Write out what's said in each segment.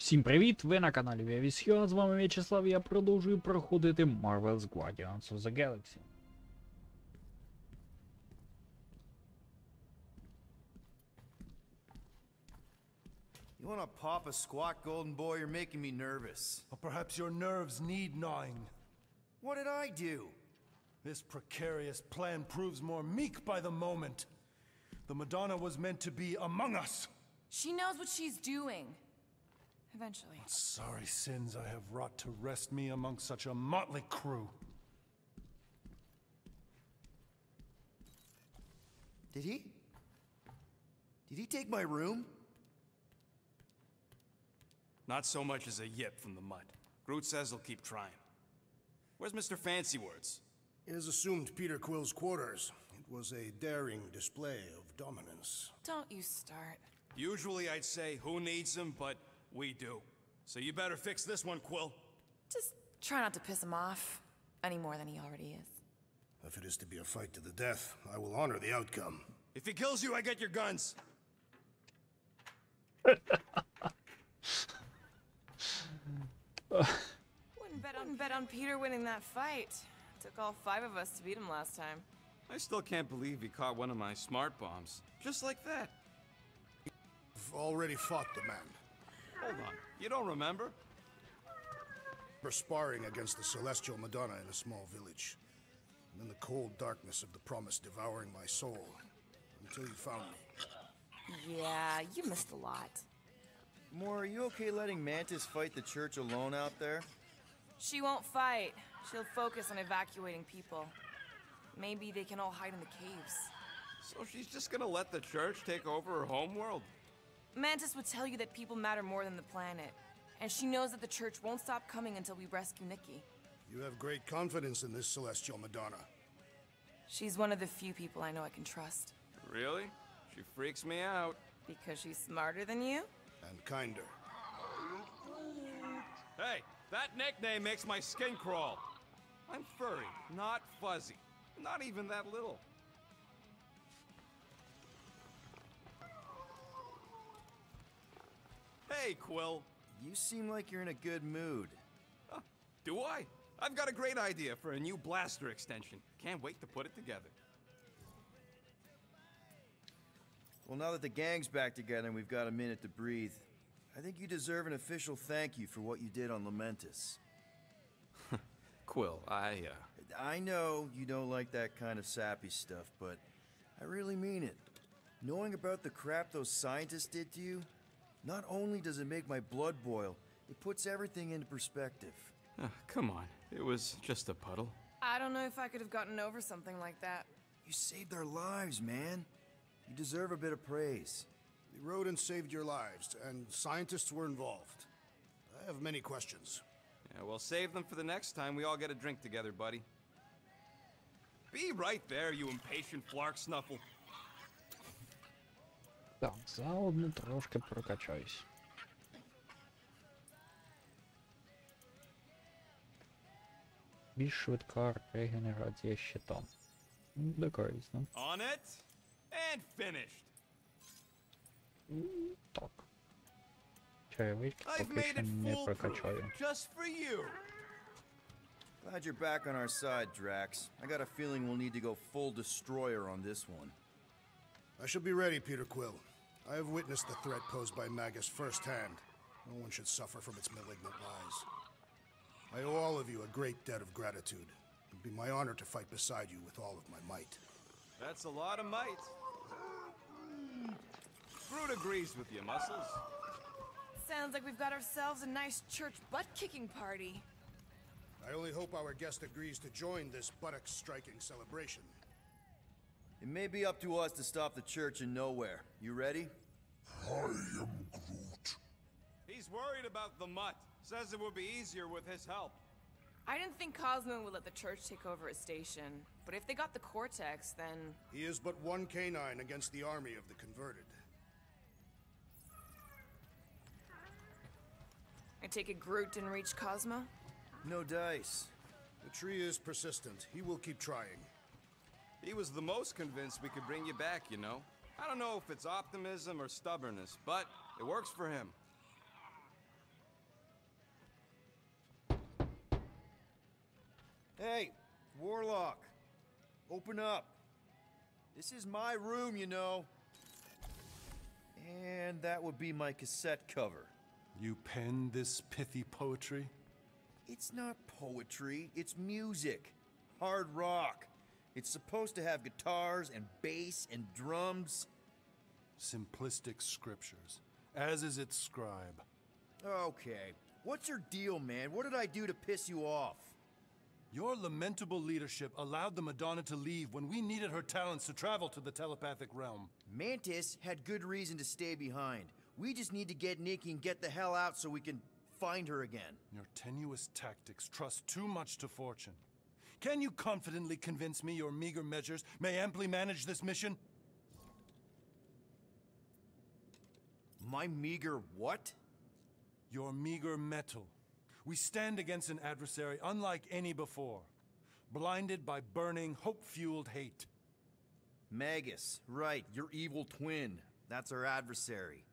Всім привіт! Ви на каналі Вітаю, з вами В'ячеслав, і я продовжую проходити Marvel's Guardians of the Galaxy. You wanna pop a squat, golden boy? You're making me nervous. Or perhaps your nerves need gnawing. What did I do? This precarious plan proves more meek by the moment. The Madonna was meant to be among us. She knows what she's doing. Eventually. Sorry sins I have wrought to rest me among such a motley crew. Did he take my room? Not so much as a yip from the mud. Groot says he'll keep trying. Where's Mr. Fancy Words? It is assumed Peter Quill's quarters. It was a daring display of dominance. Don't you start. Usually I'd say, who needs him, but we do. So you better fix this one, Quill. Just try not to piss him off any more than he already is. If it is to be a fight to the death, I will honor the outcome. If he kills you, I get your guns. Wouldn't bet on Peter winning that fight. Took all 5 of us to beat him last time. I still can't believe he caught one of my smart bombs. Just like that. I've already fought the man. Hold on. You don't remember? We're sparring against the Celestial Madonna in a small village. And in the cold darkness of the promise devouring my soul. Until you found me. Yeah, you missed a lot. Moore, are you okay letting Mantis fight the church alone out there? She won't fight. She'll focus on evacuating people. Maybe they can all hide in the caves. So she's just gonna let the church take over her homeworld? Mantis would tell you that people matter more than the planet. And she knows that the church won't stop coming until we rescue Nikki. You have great confidence in this Celestial Madonna. She's one of the few people I know I can trust. Really? She freaks me out. Because she's smarter than you? And kinder. Hey, that nickname makes my skin crawl. I'm furry, not fuzzy. Not even that little. Hey, Quill. You seem like you're in a good mood. Do I? I've got a great idea for a new blaster extension. Can't wait to put it together. Well, now that the gang's back together and we've got a minute to breathe, I think you deserve an official thank you for what you did on Lamentis. Quill, I know you don't like that kind of sappy stuff, but I really mean it. Knowing about the crap those scientists did to you, not only does it make my blood boil, it puts everything into perspective. Come on. It was just a puddle. I don't know if I could have gotten over something like that. You saved their lives, man. You deserve a bit of praise. The rodents saved your lives, and scientists were involved. I have many questions. Yeah, we'll save them for the next time we all get a drink together, buddy. Be right there, you impatient flark snuffle. Так, заодно трошки прокачаюсь. Більш швидка регенерація щита. Буде корисно. On it and finished. Так. Черевички I've поки made що it не foolproof, прокачаю. just for you. Glad you're back on our side, Drax. I got a feeling we'll need to go full destroyer on this one. I shall be ready, Peter Quill. I have witnessed the threat posed by Magus firsthand. No one should suffer from its malignant lies. I owe all of you a great debt of gratitude. It would be my honor to fight beside you with all of my might. That's a lot of might. Groot agrees with you, Muscles. Sounds like we've got ourselves a nice church butt-kicking party. I only hope our guest agrees to join this buttocks-striking celebration. It may be up to us to stop the church in nowhere. You ready? I am Groot. He's worried about the mutt. Says it would be easier with his help. I didn't think Cosmo would let the church take over a station, but if they got the Cortex, then... He is but one canine against the army of the converted. I take it Groot didn't reach Cosmo? No dice. The tree is persistent. He will keep trying. He was the most convinced we could bring you back, you know. I don't know if it's optimism or stubbornness, but it works for him. Hey, Warlock. Open up. This is my room, you know. And that would be my cassette cover. You penned this pithy poetry? It's not poetry, it's music. Hard rock. It's supposed to have guitars and bass and drums. Simplistic scriptures, as is its scribe. Okay, what's your deal, man? What did I do to piss you off? Your lamentable leadership allowed the Madonna to leave when we needed her talents to travel to the telepathic realm. Mantis had good reason to stay behind. We just need to get Nikki and get the hell out so we can find her again. Your tenuous tactics trust too much to fortune. Can you confidently convince me your meager measures may amply manage this mission? My meager what? Your meager metal. We stand against an adversary unlike any before, blinded by burning, hope-fueled hate. Magus, right, your evil twin. That's our adversary.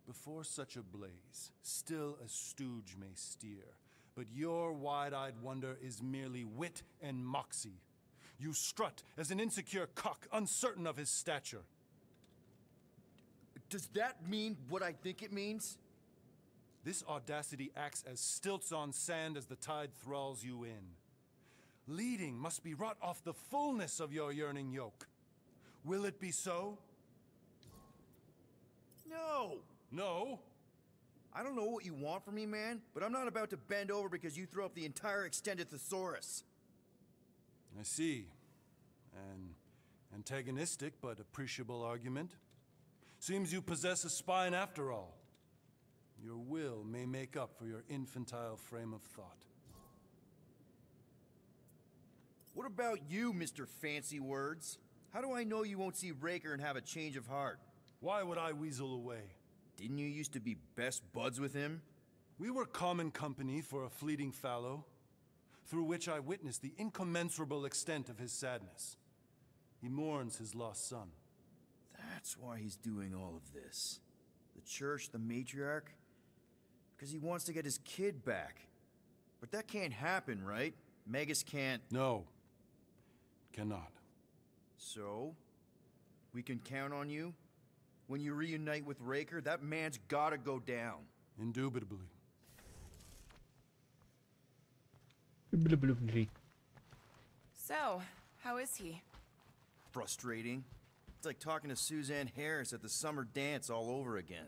Before such a blaze, still a stooge may steer, but your wide-eyed wonder is merely wit and moxie. You strut as an insecure cock, uncertain of his stature. Does that mean what I think it means? This audacity acts as stilts on sand as the tide thralls you in. Leading must be wrought off the fullness of your yearning yoke. Will it be so? No! No? I don't know what you want from me, man, but I'm not about to bend over because you throw up the entire extended thesaurus. I see. An antagonistic but appreciable argument. Seems you possess a spine after all. Your will may make up for your infantile frame of thought. What about you, Mr. Fancy Words? How do I know you won't see Raker and have a change of heart? Why would I weasel away? Didn't you used to be best buds with him? We were common company for a fleeting fallow, through which I witnessed the incommensurable extent of his sadness. He mourns his lost son. That's why he's doing all of this. The church, the matriarch? Because he wants to get his kid back. But that can't happen, right? Magus can't... No. Cannot. So? We can count on you? When you reunite with Raker, that man's gotta go down. Indubitably. So, how is he? Frustrating. It's like talking to Suzanne Harris at the summer dance all over again.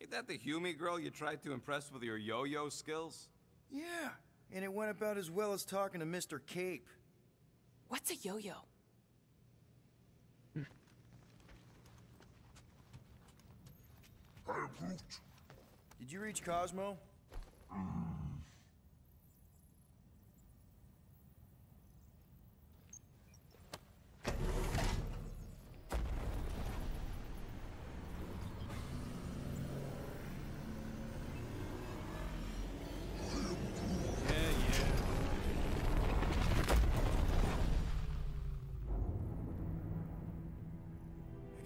Ain't that the Hume girl you tried to impress with your yo-yo skills? Yeah, and it went about as well as talking to Mr. Cape. What's a yo-yo? Did you reach Cosmo?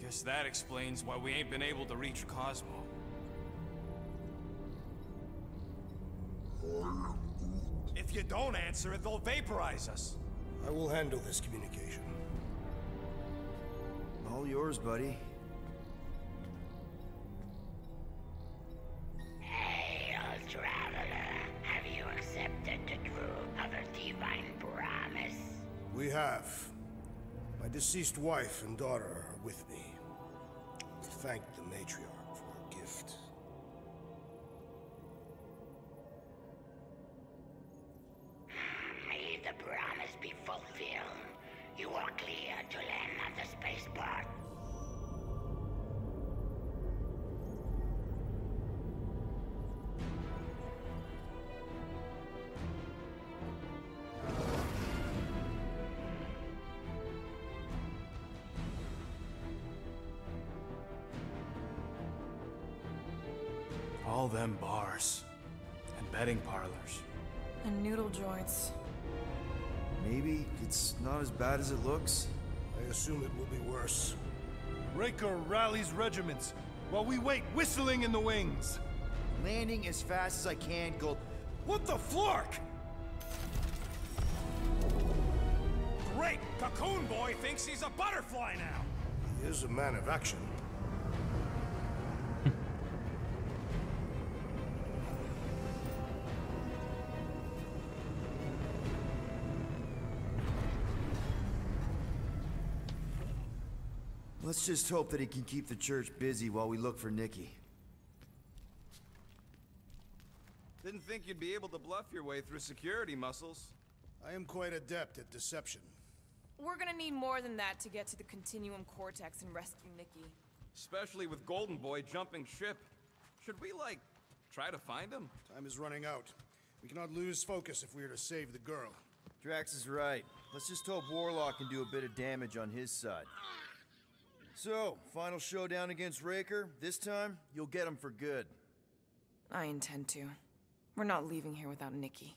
Guess that explains why we ain't been able to reach Cosmo. If you don't answer it, they'll vaporize us. I will handle this communication. All yours, buddy. Hail, traveler. Have you accepted the truth of a divine promise? We have. My deceased wife and daughter are with me. Thank the matriarch for her gift. May the promise be fulfilled. You are clear to land at the spaceport. All them bars. And betting parlors. And noodle joints. Maybe it's not as bad as it looks. I assume it will be worse. Raker rallies regiments, while we wait whistling in the wings. Landing as fast as I can, go... What the flark? Great! Cocoon Boy thinks he's a butterfly now! He is a man of action. Let's just hope that he can keep the church busy while we look for Nikki. Didn't think you'd be able to bluff your way through security muscles. I am quite adept at deception. We're gonna need more than that to get to the Continuum Cortex and rescue Nikki. Especially with Golden Boy jumping ship. Should we, like, try to find him? Time is running out. We cannot lose focus if we are to save the girl. Drax is right. Let's just hope Warlock can do a bit of damage on his side. So, final showdown against Raker. This time, you'll get him for good. I intend to. We're not leaving here without Nikki.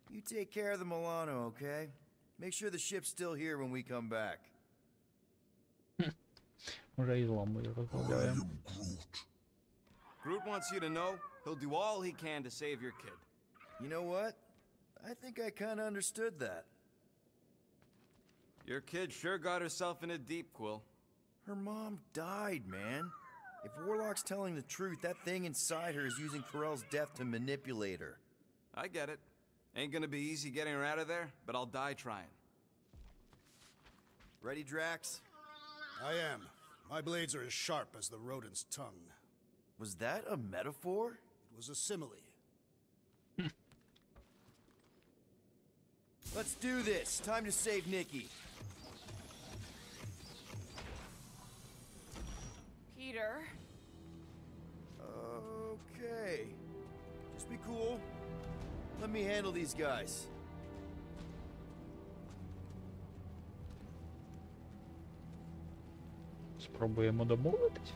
You take care of the Milano, okay? Make sure the ship's still here when we come back. Уже і ламбою розмовляємо. Groot wants you to know he'll do all he can to save your kid. You know what? I think I kinda understood that. Your kid sure got herself in a deep, Quill. Her mom died, man. If Warlock's telling the truth, that thing inside her is using Corell's death to manipulate her. I get it. Ain't gonna be easy getting her out of there, but I'll die trying. Ready, Drax? I am. My blades are as sharp as the rodent's tongue. Was that a metaphor? It was a simile. Let's do this. Time to save Nikki. Peter? Okay. Just be cool. Let me handle these guys. Спробуємо домовитись.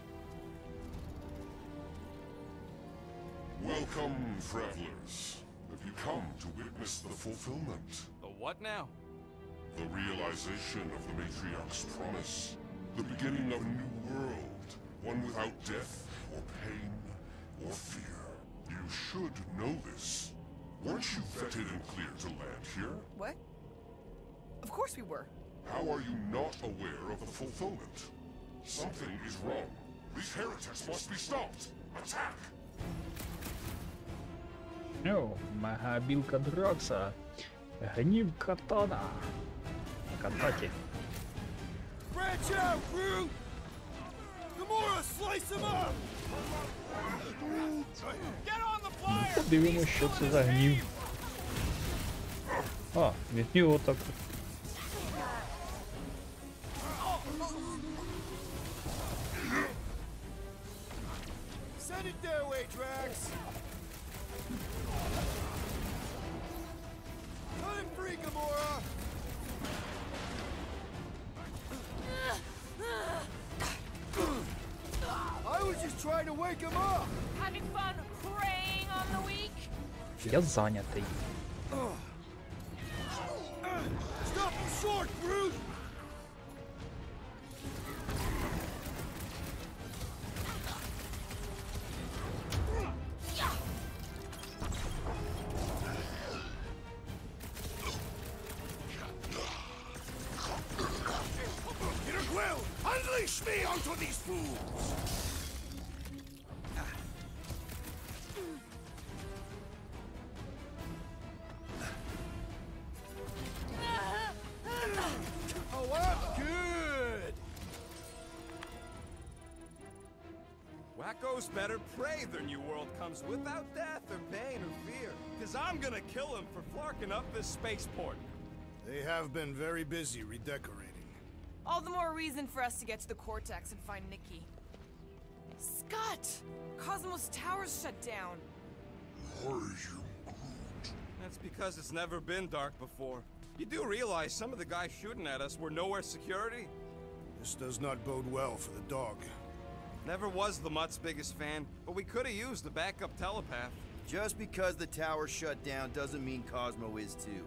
Welcome, travelers. Have you come to witness the fulfillment? The what now? The realization of the Matriarch's promise. The beginning of a new world. One without death, or pain, or fear. You should know this. Weren't you vetted and cleared to land here? What? Of course we were. How are you not aware of the fulfillment? Something is wrong. These heretics must be stopped. Attack! О, мегабілка Дракса. Гнів катана. Кататі. Branch out, Groot! Gamora, slice him up! Get on the flyer! Подивимось, що це за гнів. А, від нього так. Send it their way, Drax! Cut him free, Gamora! I was just trying to wake him up! Having fun preying on the weak? Я зайнятий. Stop him short, Groot! Peter Quill, unleash me onto these fools! Oh, I'm good! Wacko's better pray their new world comes without death or pain or fear. Cause I'm gonna kill him for flarking up this spaceport. They have been very busy redecorating. All the more reason for us to get to the Cortex and find Nikki. Scott! Cosmos Tower's shut down. Are you Groot? That's because it's never been dark before. You do realize some of the guys shooting at us were nowhere security? This does not bode well for the dog. Never was the Mutt's biggest fan, but we could have used a backup telepath. Just because the tower shut down doesn't mean Cosmo is too.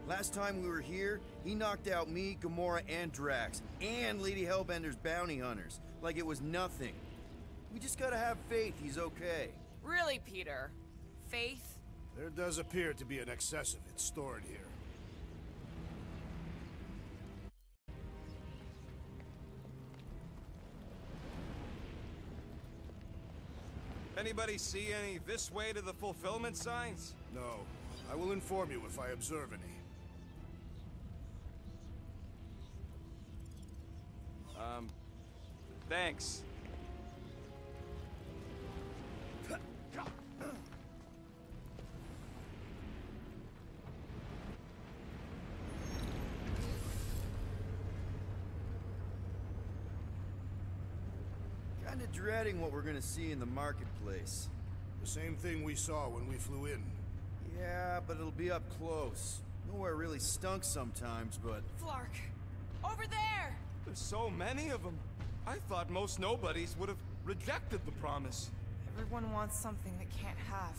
Last time we were here, he knocked out me, Gamora, and Drax, and Lady Hellbender's bounty hunters, like it was nothing. We just gotta have faith he's okay. Really, Peter? Faith? There does appear to be an excess of it stored here. Anybody see any this way to the fulfillment signs? No. I will inform you if I observe any. Thanks. Kinda dreading what we're gonna see in the marketplace. The same thing we saw when we flew in. Yeah, but it'll be up close. Nowhere really stunk sometimes, but... Flark! Over there! There's so many of them. I thought most nobodies would have rejected the promise. Everyone wants something they can't have.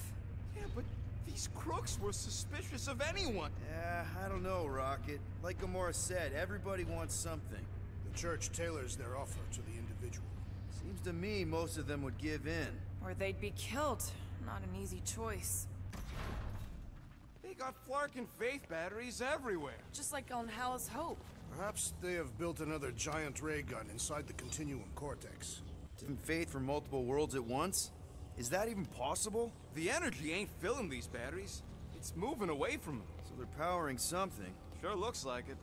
Yeah, but these crooks were suspicious of anyone. Yeah, I don't know, Rocket. Like Gamora said, everybody wants something. The church tailors their offer to the individual. Seems to me most of them would give in. Or they'd be killed. Not an easy choice. They got Flark and Faith batteries everywhere. Just like on Hala's Hope. Perhaps they have built another giant ray gun inside the Continuum Cortex. Giving Faith for multiple worlds at once? Is that even possible? The energy ain't filling these batteries. It's moving away from them. So they're powering something. Sure looks like it.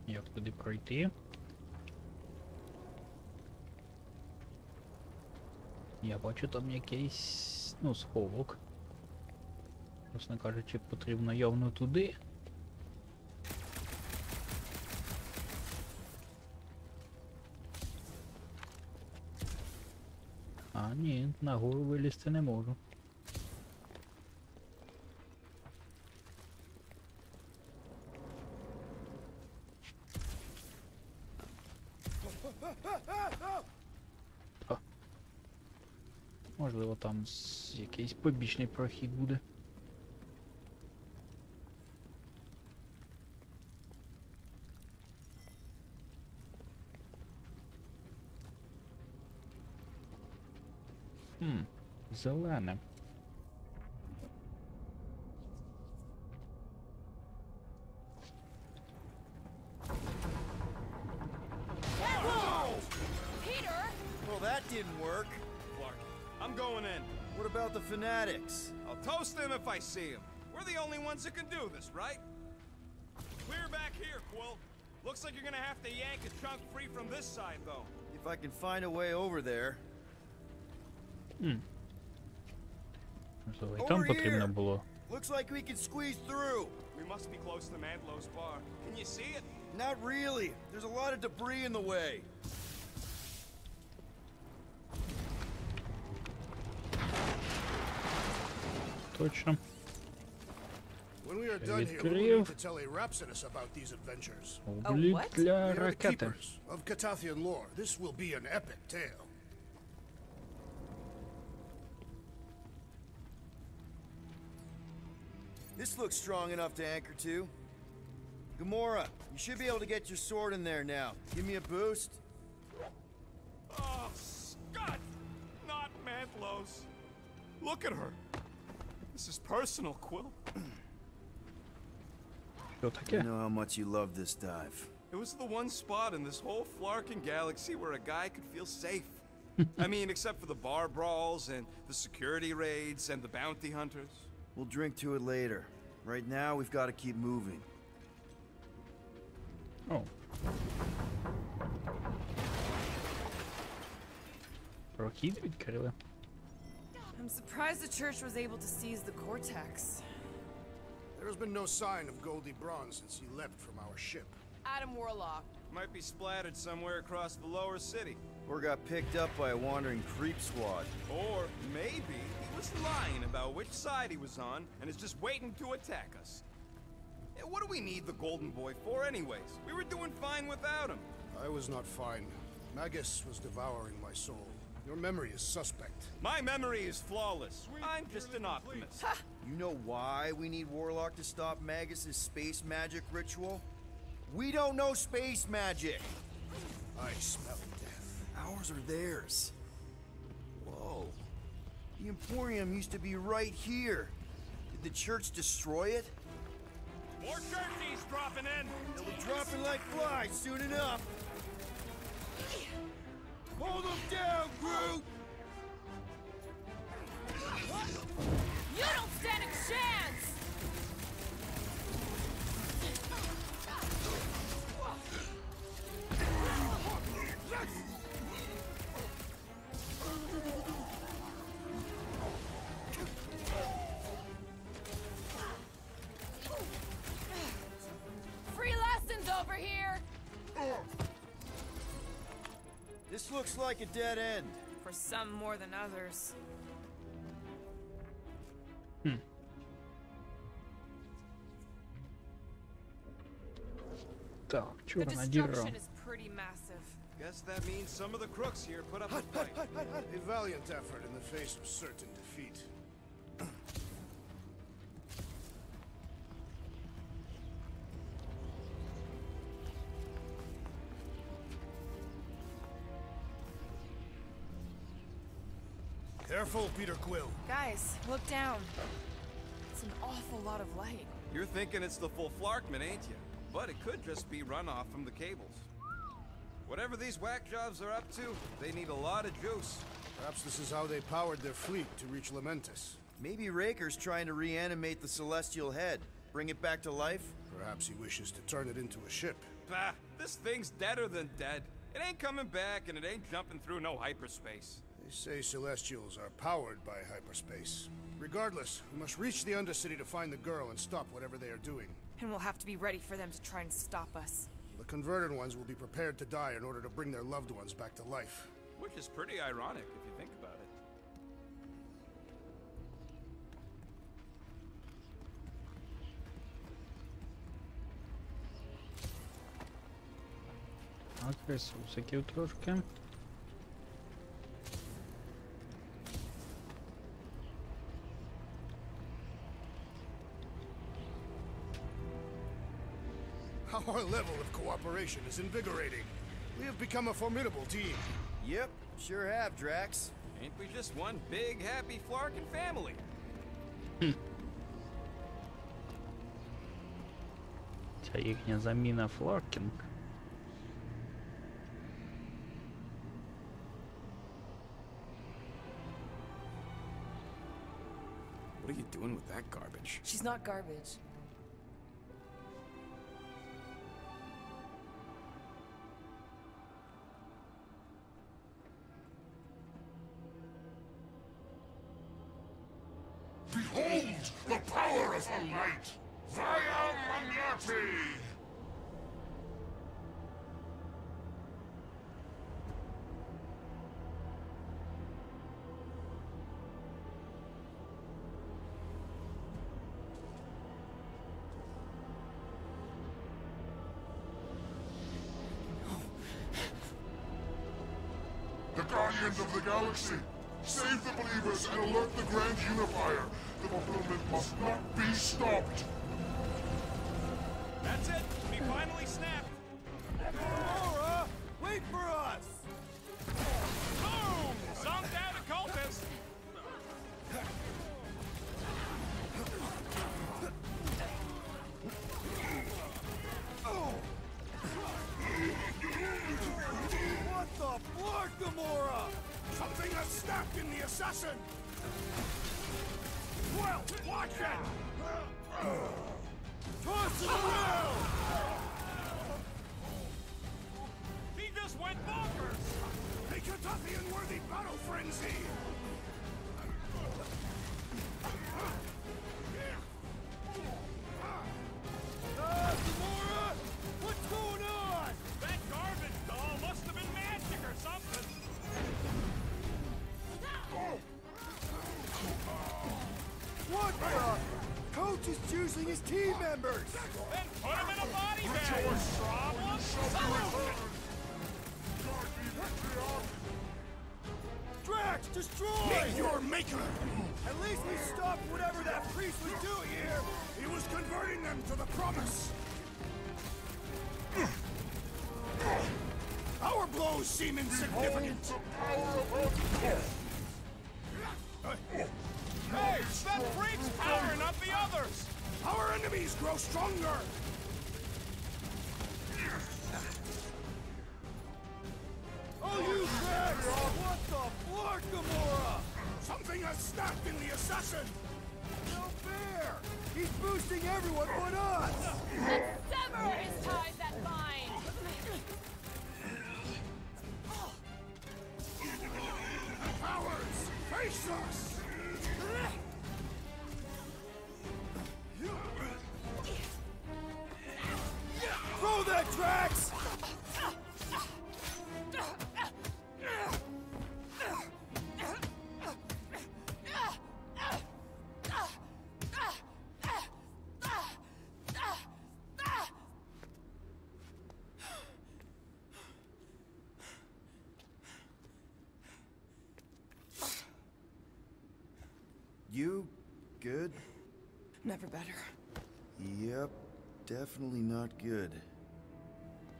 Як туди пройти? Я бачу там якийсь, ну, сховок. Власне кажучи, потрібно явно туди. А, ні, нагору вилізти не можу. Можливо, там якийсь побічний прохід буде. Зелене. Peter! Well, that didn't work. Flark, I'm going in. What about the fanatics? I'll toast them if I see them. We're the only ones that can do this, right? Clear back here, Quill. Looks like you're gonna have to yank a chunk free from this side, though. If I can find a way over there. Можливо, і там потрібно було. Looks like we can squeeze through. We must be close to Mandlow's bar. Can you see it? Not really. There's a lot of debris in the way. Точно. When we are done here, we will need to tell a Rhapsodus about these adventures. Облік what? для They are the ракети. keepers of Catathian lore. This will be an epic tale. This looks strong enough to anchor to. Gamora, you should be able to get your sword in there now. Give me a boost. Oh, Scott! Not Mandlow's. Look at her. This is personal, Quill. Що I таке? know how much you love this dive. It was the one spot in this whole Flarkin galaxy where a guy could feel safe. I mean, except for the bar brawls and the security raids and the bounty hunters. We'll drink to it later. Right now, we've got to keep moving. О. Прохід відкрили. I'm surprised the church was able to seize the cortex. There has been no sign of Goldie Braun since he leapt from our ship. Adam Warlock. Might be splattered somewhere across the lower city. Or got picked up by a wandering creep squad. Or maybe he was lying about which side he was on and is just waiting to attack us. Yeah, what do we need the Golden Boy for anyways? We were doing fine without him. I was not fine. Magus was devouring my soul. Your memory is suspect. My memory is flawless. I'm just an optimist. You know why we need Warlock to stop Magus's space magic ritual? We don't know space magic! I smell death. Ours or theirs? Whoa. The Emporium used to be right here. Did the church destroy it? More churchies dropping in! They'll be dropping like flies soon enough! Hold them down, Groot! You don't stand a chance! Free lessons over here! This looks like a dead end. For some more than others. Так, The чорна діра. destruction is pretty massive. Guess that means some of the crooks here put up a fight. A valiant effort in the face of certain defeat. Careful, Peter Quill. Guys, look down. It's an awful lot of light. You're thinking it's the full Flarkman, ain't you? But it could just be runoff from the cables. Whatever these whack jobs are up to, they need a lot of juice. Perhaps this is how they powered their fleet to reach Lamentus. Maybe Raker's trying to reanimate the Celestial Head. Bring it back to life? Perhaps he wishes to turn it into a ship. Bah, this thing's deader than dead. It ain't coming back and it ain't jumping through no hyperspace. They say Celestials are powered by hyperspace. Regardless, we must reach the Undercity to find the girl and stop whatever they are doing. And we'll have to be ready for them to try and stop us. The converted ones will be prepared to die in order to bring their loved ones back to life. Which is pretty ironic if you think about it. Так, ресурсиків трошки. Our level of cooperation is invigorating. We have become a formidable team. Yep, sure have, Drax. Ain't we just one big, happy Flarkin family? Ця їхня заміна Фларкінг. What are you doing with that garbage? She's not garbage. Behold the power of the light! Vaya Magnati! The Guardians of the Galaxy! Save the believers and alert the Grand Unifier! The fulfillment must not be stopped! That's it! We finally snapped! Aurora! Wait for us! Boom! Zonked out a cultist! What the Flark, Gamora? Something has snapped in the assassin! Well, watch it! Toss it around! He just went bonkers! A Catothian-worthy battle frenzy! Gamora! What's going on? That garbage doll must have been magic or something! What the? Coach is choosing his team members! Then put him in a body bag! Problem? Drax, destroy! Meet your maker! At least we stopped whatever that priest was doing here! He was converting them to the promise! Our blows seem insignificant! Hey, it's that freak's power, not the others! Our enemies grow stronger! Oh, you Drax! What the flark, Gamora? Something has snapped in the assassin! No fair! He's boosting everyone but us! Sever his ties that bind! Powers, face us! Throw that, Drax! You good? Never better. Yep, definitely not good.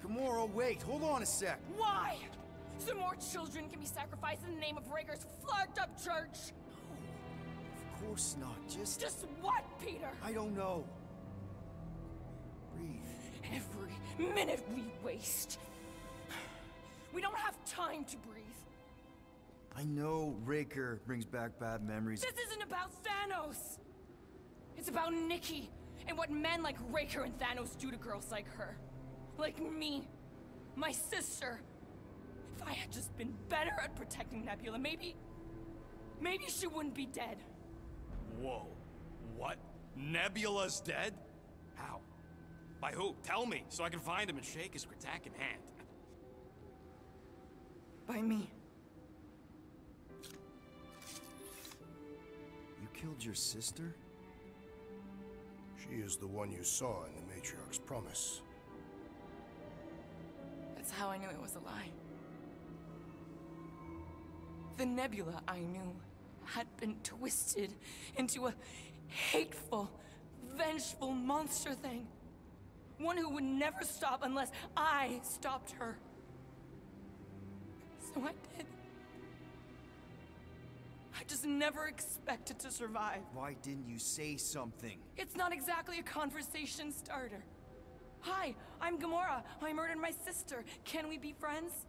Gamora, wait, hold on a sec. Why? So more children can be sacrificed in the name of Rager's flarked up church? Of course not, Just what, Peter? I don't know. Breathe. Every minute we waste. We don't have time to breathe. I know Raker brings back bad memories. This isn't about Thanos. It's about Nikki and what men like Raker and Thanos do to girls like her. Like me. My sister. If I had just been better at protecting Nebula, maybe she wouldn't be dead. Whoa. What? Nebula's dead? How? By who? Tell me, so I can find him and shake his Kratak in hand. By me. You killed your sister? She is the one you saw in the Matriarch's promise. That's how I knew it was a lie. The Nebula I knew had been twisted into a hateful, vengeful monster thing. One who would never stop unless I stopped her. So I did. I just never expected to survive. Why didn't you say something? It's not exactly a conversation starter. Hi, I'm Gamora. I murdered my sister. Can we be friends?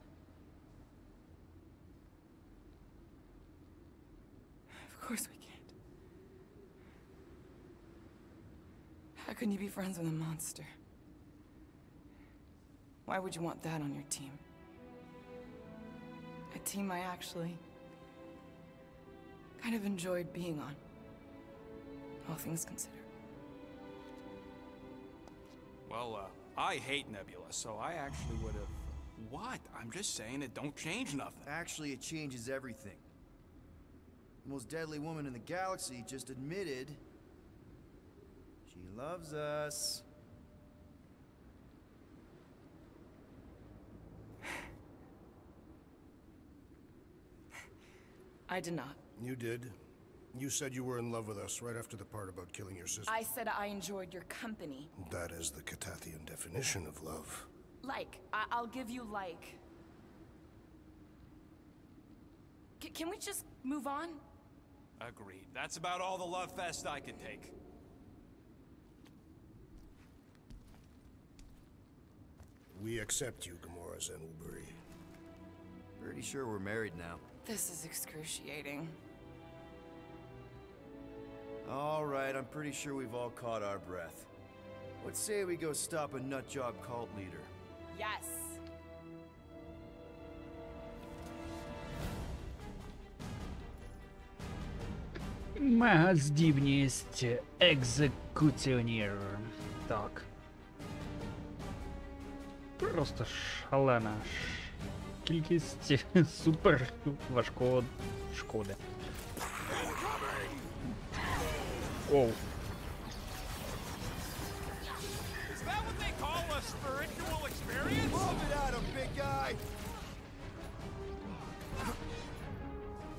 Of course we can't. How can you be friends with a monster? Why would you want that on your team? A team I actually kind of enjoyed being on, all things considered. Well, I hate Nebula, so I actually would have... What? I'm just saying it don't change nothing. Actually, it changes everything. The most deadly woman in the galaxy just admitted she loves us. I did not. You did. You said you were in love with us right after the part about killing your sister. I said I enjoyed your company. That is the Catathian definition of love. Like. I'll give you like. Can we just move on? Agreed. That's about all the love fest I can take. We accept you, Gamora Zenwilbury. Pretty sure we're married now. This is excruciating. All right, I'm pretty sure we've all caught our breath. Let's say we go stop a nutjob cult leader. Yes. Мегаздібність екзекуціонер. Так. Просто шалена кількість супер важкого шкоди. Оу. experience? Move it at him, big guy!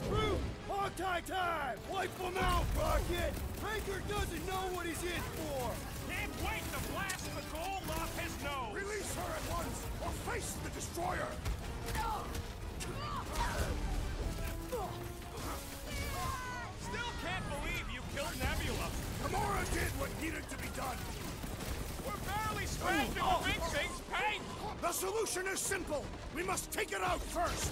Through! Hog-tie time! Wipe him out, Rocket! Raker doesn't know what he's in for! Can't wait to blast the gold off his nose! Release her at once, or face the destroyer! Still can't believe you killed Nebula! Gamora did what needed to be done! We're barely scratching the big thing's paint! The solution is simple! We must take it out first!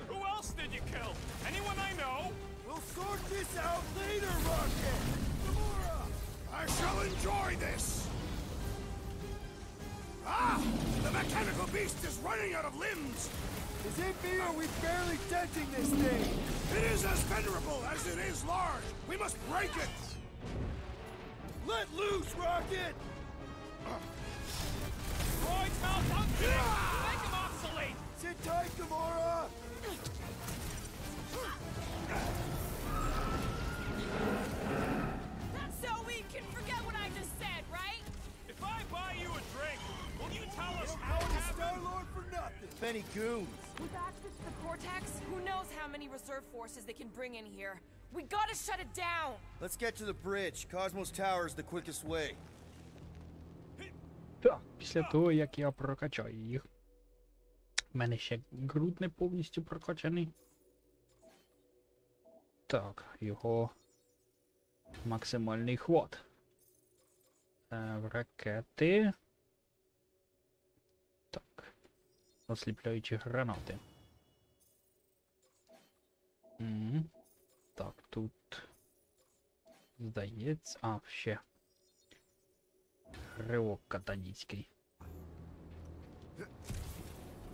Who else did you kill? Anyone I know? We'll sort this out later, Rocket! Gamora! I shall enjoy this! Ah! The mechanical beast is running out of limbs! Is it me or are we barely denting this thing? It is as venerable as it is large! We must break it! Let loose, Rocket! Droid's malfunctioning! Make him obsolete! Sit tight, Gamora! So we can forget what I just said, right? If I buy you a drink, will you tell us Don't how call it me happened? Star-Lord for nothing! Benny Goons! With access to the Cortex, who knows how many reserve forces they can bring in here. We gotta shut it down! Let's get to the bridge. Cosmos Tower is the quickest way. Так, після того, як я прокачаю їх. У мене ще ґрунт не повністю прокачаний. Так, його максимальний хват. Ракети. Так. Осліпляючі гранати. Так, тут здається... А, ще. Ривок катанійський.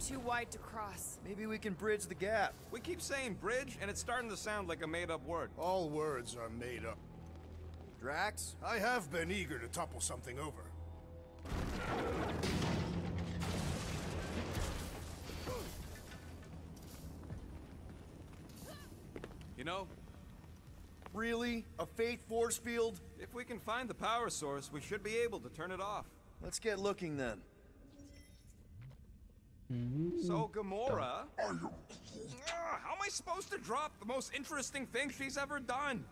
Too wide to cross. Maybe we can bridge the gap. We keep saying bridge, and it's starting to sound like a made-up word. All words are made up. Drax? I have been eager to topple something over. You know, Really? A faith force field? if we can find the power source, we should be able to turn it off. Let's get looking then. So, Gamora... how am I supposed to drop the most interesting thing she's ever done?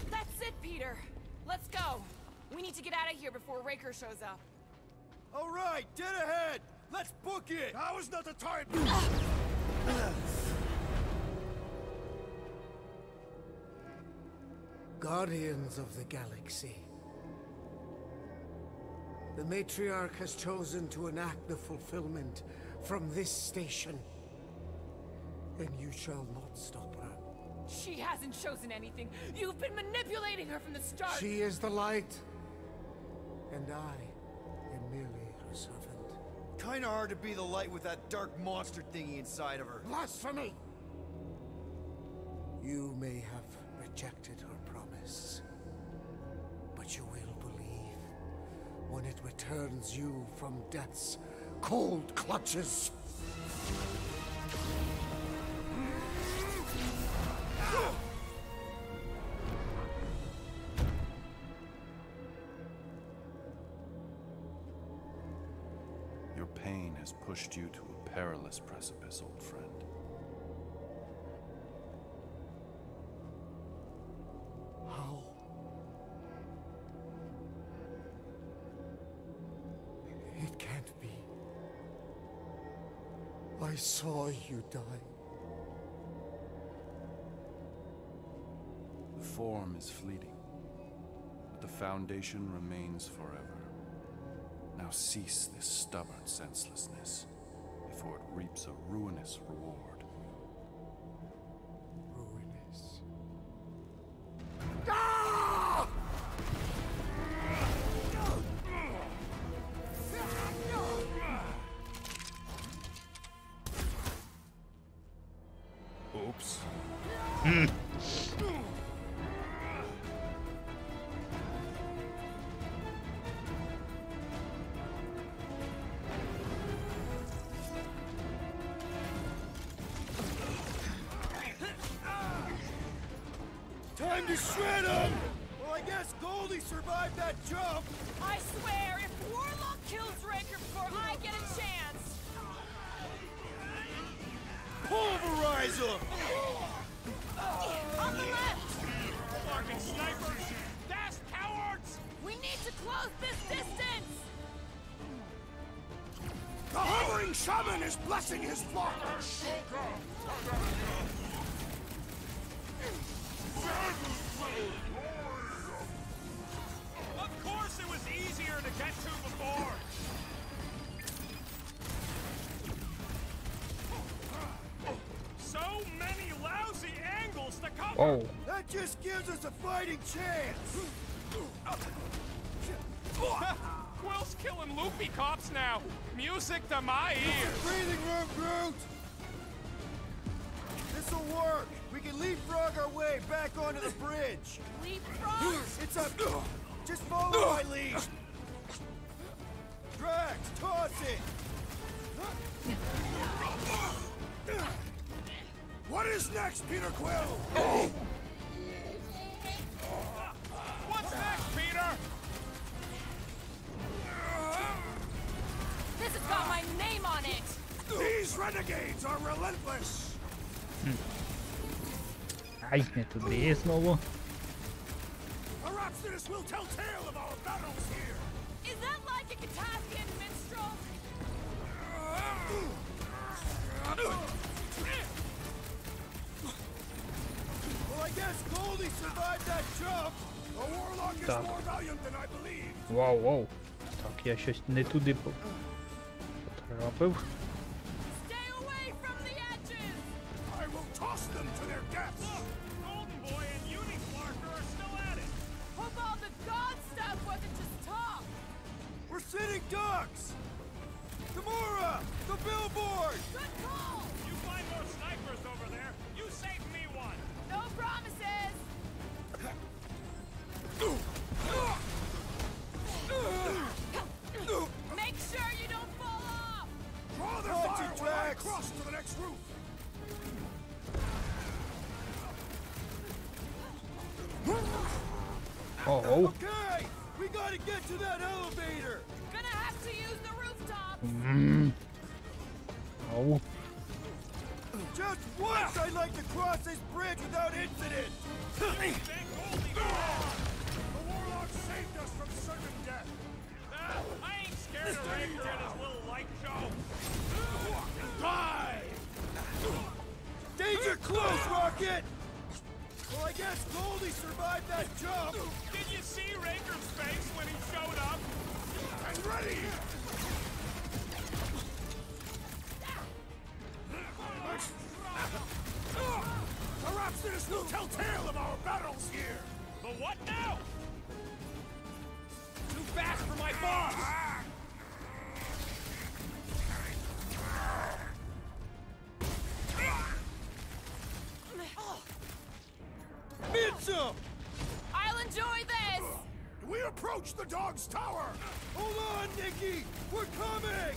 That's it, Peter. Let's go. We need to get out of here before Raker shows up. All right, dead ahead! Let's book it! Now is not the time! Guardians of the Galaxy. The Matriarch has chosen to enact the fulfillment from this station. And you shall not stop her. She hasn't chosen anything. You've been manipulating her from the start. She is the light. And I am merely her servant. Kinda hard to be the light with that dark monster thingy inside of her. Blasphemy! You may have rejected her promise, but you will believe when it returns you from death's cold clutches. Your pain has pushed you to a perilous precipice, old friend. How? It can't be. I saw you die. The form is fleeting, but the foundation remains forever. Now cease this stubborn senselessness, before it reaps a ruinous reward. Ruinous. Oops. Time to shred him! Well, I guess Goldie survived that jump. I swear, if Warlock kills Raker before I get a chance... Pulverize him! On the left! Fucking snipers! Dash cowards! We need to close this distance! The hovering shaman is blessing his flock! Of course it was easier to get to before! So many lousy angles to cover! Оу. That just gives us a fighting chance! Quill's killing loopy cops now! Music to my ears! Breathing room, Groot! This'll work! We can leapfrog our way back onto the bridge! Leapfrog? It's up! Just follow my lead! Drax, toss it! What is next, Peter Quill? What's next, Peter? This has got my name on it! These renegades are relentless! Ай, не туди знову. Perhaps this will tell tale of our battles here! Is that like a Kataskian minstrel? Well, I guess Goldie survived that jump! The warlock is Так. more valiant than I believe! Вау, вау. Так, я щось не туди потрапив. Stay away from the edges! I will toss them to their deaths! Golden Boy and Uniclarker are still at it! Hope all the god stuff wasn't just talk! We're sitting ducks! Gamora! The billboard! Good call! You find more snipers over there, you save me one! No promises! Make sure you don't fall off! Draw their Watch fire it, while I Drax. cross to the next roof! Оу. Okay! We gotta get to that elevator! Gonna have to use the rooftop! Оу. Just once I'd like to cross this bridge without incident! Thank Goldie! The warlock saved us from certain death! I ain't scared of Raker and his little light show! Die! Danger close, Rocket! Well, I guess Goldie survived that jump! Did you see Raker's face when he showed up? And ready! Perhaps this will tell tale of our battles here! The what now? Too fast for my boss! Mitchum! I'll enjoy this! We approach the dog's tower! Hold on, Nikki! We're coming!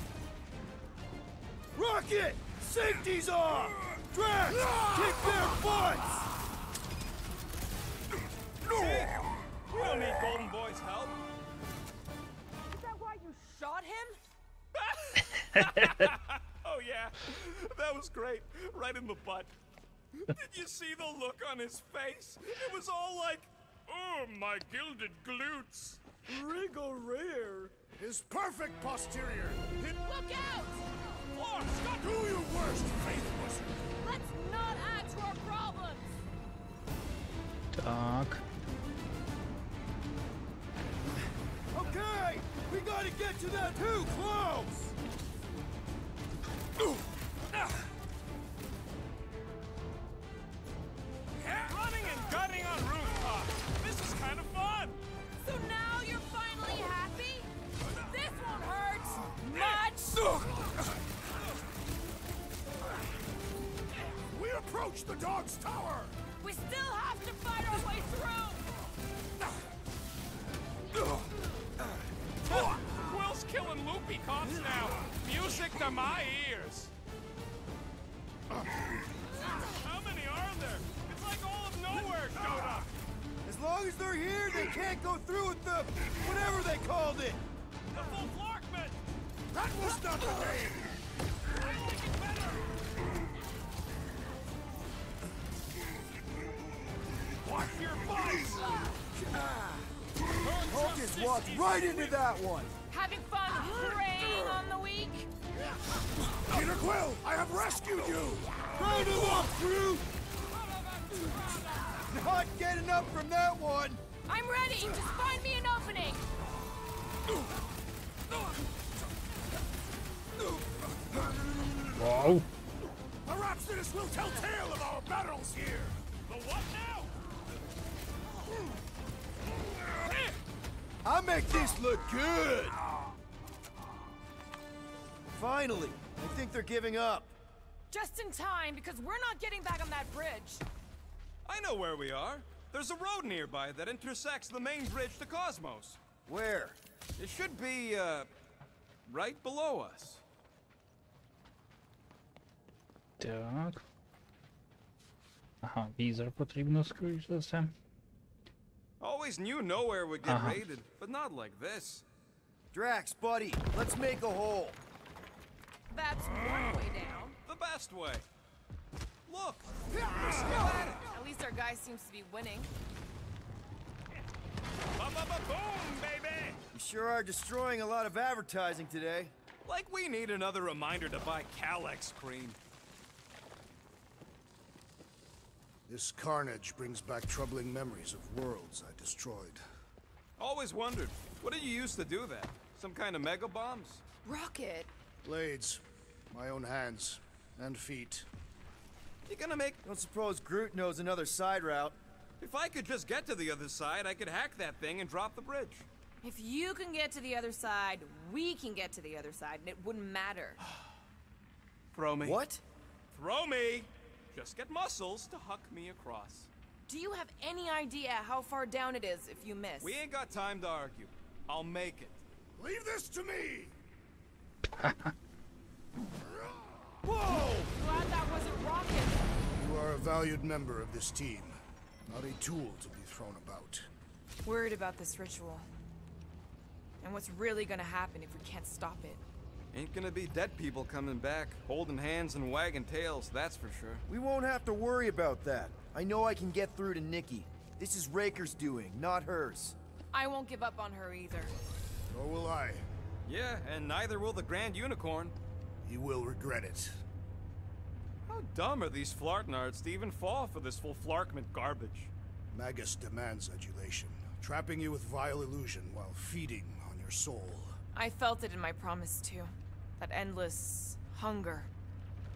Rocket! Safety's off! Drax! Kick their butts! We don't need Golden Boy's help. Is that why you shot him? Oh yeah, that was great. Right in the butt. Did you see the look on his face? It was all like, oh, my gilded glutes. Wriggle rear! His perfect posterior! Hit Look out! Oh, Scott! do your worst, faithless! Let's not add to our problems! Так. Okay! We gotta get to that too close! Running and gunning on rooftops. This is kind of fun. So now you're finally happy? This won't hurt much! We approach the dog's tower! We still have to fight our way through! Quill's killing loopy cops now. Music to my ears. How many are there? It's like all of nowhere showed up. As long as they're here, they can't go through with the whatever they called it. The full Flarkman! That was not the name! I like it better! Watch your butts! Hocus walked right into that one. Having fun preying on the weak? Peter Quill, I have rescued you! Round him up, crew! Not getting up from that one! I'm ready! Just find me an opening! Whoa. Perhaps this will tell tale of our battles here! The what now? I'll make this look good! Finally! I think they're giving up. Just in time, because we're not getting back on that bridge. I know where we are. There's a road nearby that intersects the main bridge to Cosmos. Where? It should be, right below us. Так. Ага, візор потрібно, скоріш за все. Always knew nowhere would get Uh-huh. raided, but not like this. Drax, buddy, let's make a hole. That's one way down. The best way. Look, they're still at it. At least our guy seems to be winning. Ba-ba-ba-boom, baby! You sure are destroying a lot of advertising today. Like we need another reminder to buy Calex cream. This carnage brings back troubling memories of worlds I destroyed. Always wondered, what did you use to do that? Some kind of mega bombs? Rocket. Blades, my own hands and feet. You gonna make... Don't suppose Groot knows another side route. If I could just get to the other side, I could hack that thing and drop the bridge. If you can get to the other side, we can get to the other side, and it wouldn't matter. Throw me. What? Throw me! Just get muscles to huck me across. Do you have any idea how far down it is if you miss? We ain't got time to argue. I'll make it. Leave this to me! Whoa! Glad that wasn't rocket. You are a valued member of this team, not a tool to be thrown about. Worried about this ritual. And what's really gonna happen if we can't stop it. Ain't gonna be dead people coming back, holding hands and wagging tails, that's for sure. We won't have to worry about that. I know I can get through to Nikki. This is Raker's doing, not hers. I won't give up on her either. Nor will I. Yeah, and neither will the Grand Unicorn. He will regret it. How dumb are these Flartnards to even fall for this full Flarkment garbage? Magus demands adulation, trapping you with vile illusion while feeding on your soul. I felt it in my promise too. That endless hunger.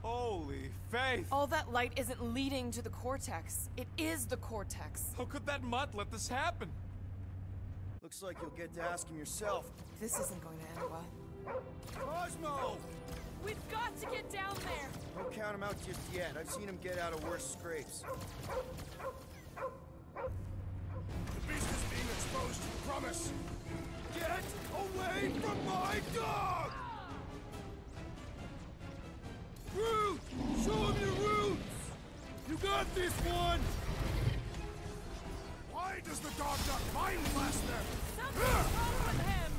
Holy faith! All that light isn't leading to the cortex. It is the cortex. How could that mutt let this happen? Looks like you'll get to ask him yourself. This isn't going to end well. Cosmo! We've got to get down there! Don't count him out just yet. I've seen him get out of worse scrapes. The beast is being exposed, promise! Get away from my dog! Groot! Show him your roots! You got this one! Why does the dog not mind blast them? Something's wrong with him!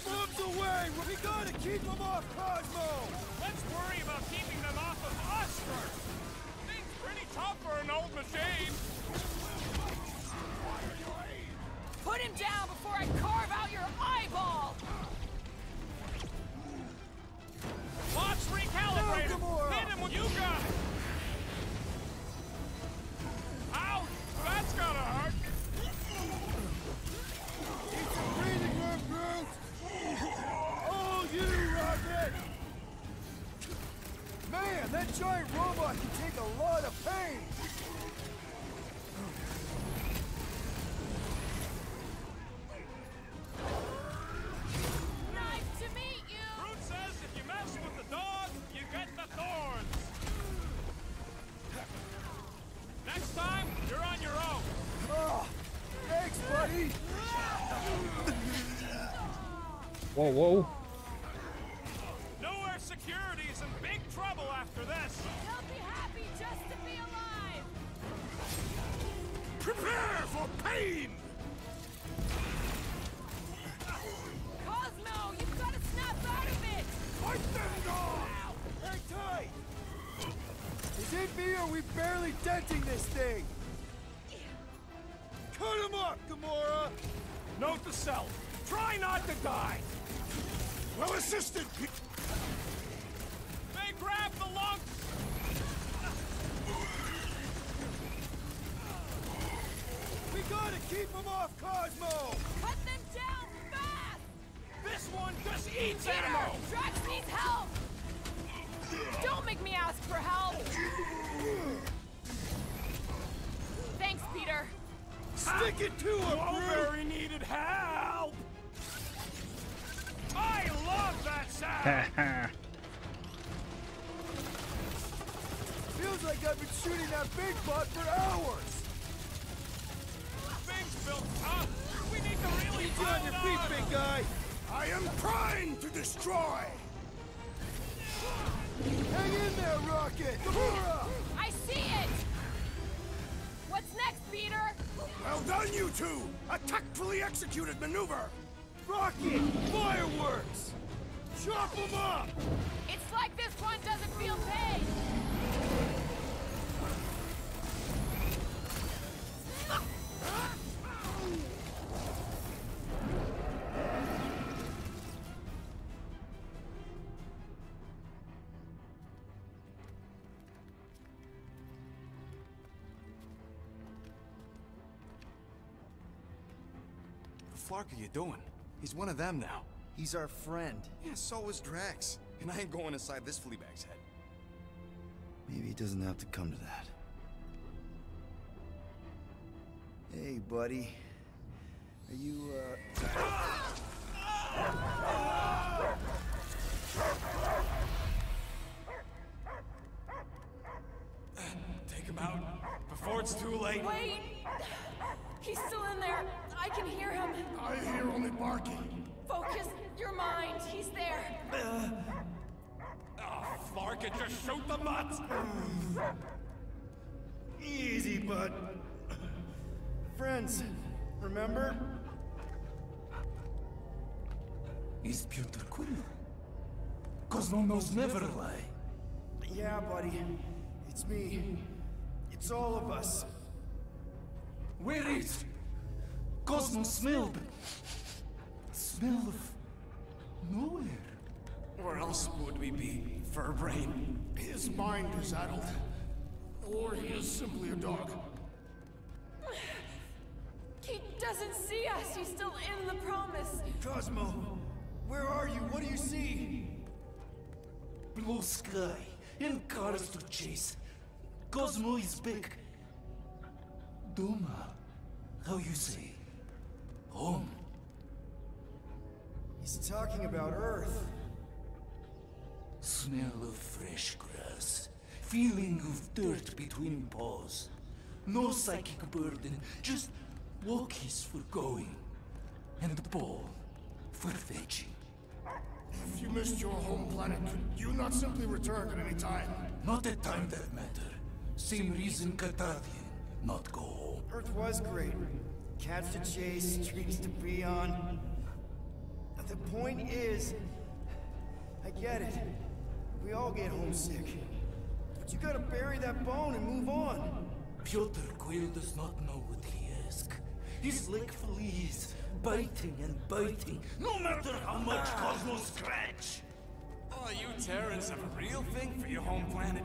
Bombs away! We gotta keep him off Cosmo! Let's worry about keeping them off of us first! Thing's pretty tough for an old machine! Put him down before I carve out your eyeball! Watch recalibrated! Gamora! Hit him when you got it! Ouch! That's gotta hurt! It's a breathing room, Groot! Oh, you rocket! Man, that giant robot can take a lot of pain! Nice to meet you! Groot says if you mess with the dog, you get the thorns! Next time, you're on your own! Oh, thanks, buddy! Whoa, whoa. Nowhere secure! security's in big trouble after this. They'll be happy just to be alive. Prepare for pain! Cosmo, you've got to snap out of it. Fight them down! Hang tight! Is it me or are we barely denting this thing? Cut him up, Gamora! Note to self, try not to die! Well assisted, They grabbed the long... We gotta keep him off Cosmo! Cut them down fast. This one just eats Peter, ammo! Drax needs help. Don't make me ask for help. Thanks, Peter. Stick it to him, Oh, Groot! very needed help! I love that sound! Feels like I've been shooting that big butt for hours! Things built up! We need to really Keep you on your feet, big guy! I am primed to destroy! Hang in there, Rocket! Gamora! I see it. What's next, Peter? Well done, you two! A tactfully executed maneuver! Rocket! Fireworks! Chop them up! It's like this one doesn't feel pain. The flark are you doing? He's one of them now. He's our friend. Yeah, so is Drax. And I ain't going inside this fleabag's head. Maybe it doesn't have to come to that. Hey, buddy. Are you, Take him out before it's too late. Wait. He's still in there. I can hear him. I hear only barking. Focus your mind. He's there. Oh, Flark, it just shoot the nuts! Easy, bud. Friends, remember? Is Peter Quill? Cosmo knows never lie. Yeah, buddy. It's me. It's all of us. Where is Cosmo smelled? Smell of nowhere. Where else would we be, Furbrain? His mind is addled. Or he is simply a dog. He doesn't see us. He's still in the promise. Cosmo, where are you? What do you see? Blue sky and cars to chase. Cosmo is back. Doma, how you say? Home. He's talking about Earth. Smell of fresh grass. Feeling of dirt between paws. No psychic burden, just walkies for going. And the ball for fetching. If you missed your home planet, could you not simply return at any time? Not a time that matter. Same reason Carthagian not go home. Earth was great. Cats to chase, streets to be on. The point is, I get it. We all get homesick. But you gotta bury that bone and move on. Peter Quill does not know what he asks. He's like fleas, biting and biting, no matter how much Cosmo scratch. Oh, you Terrans have a real thing for your home planet.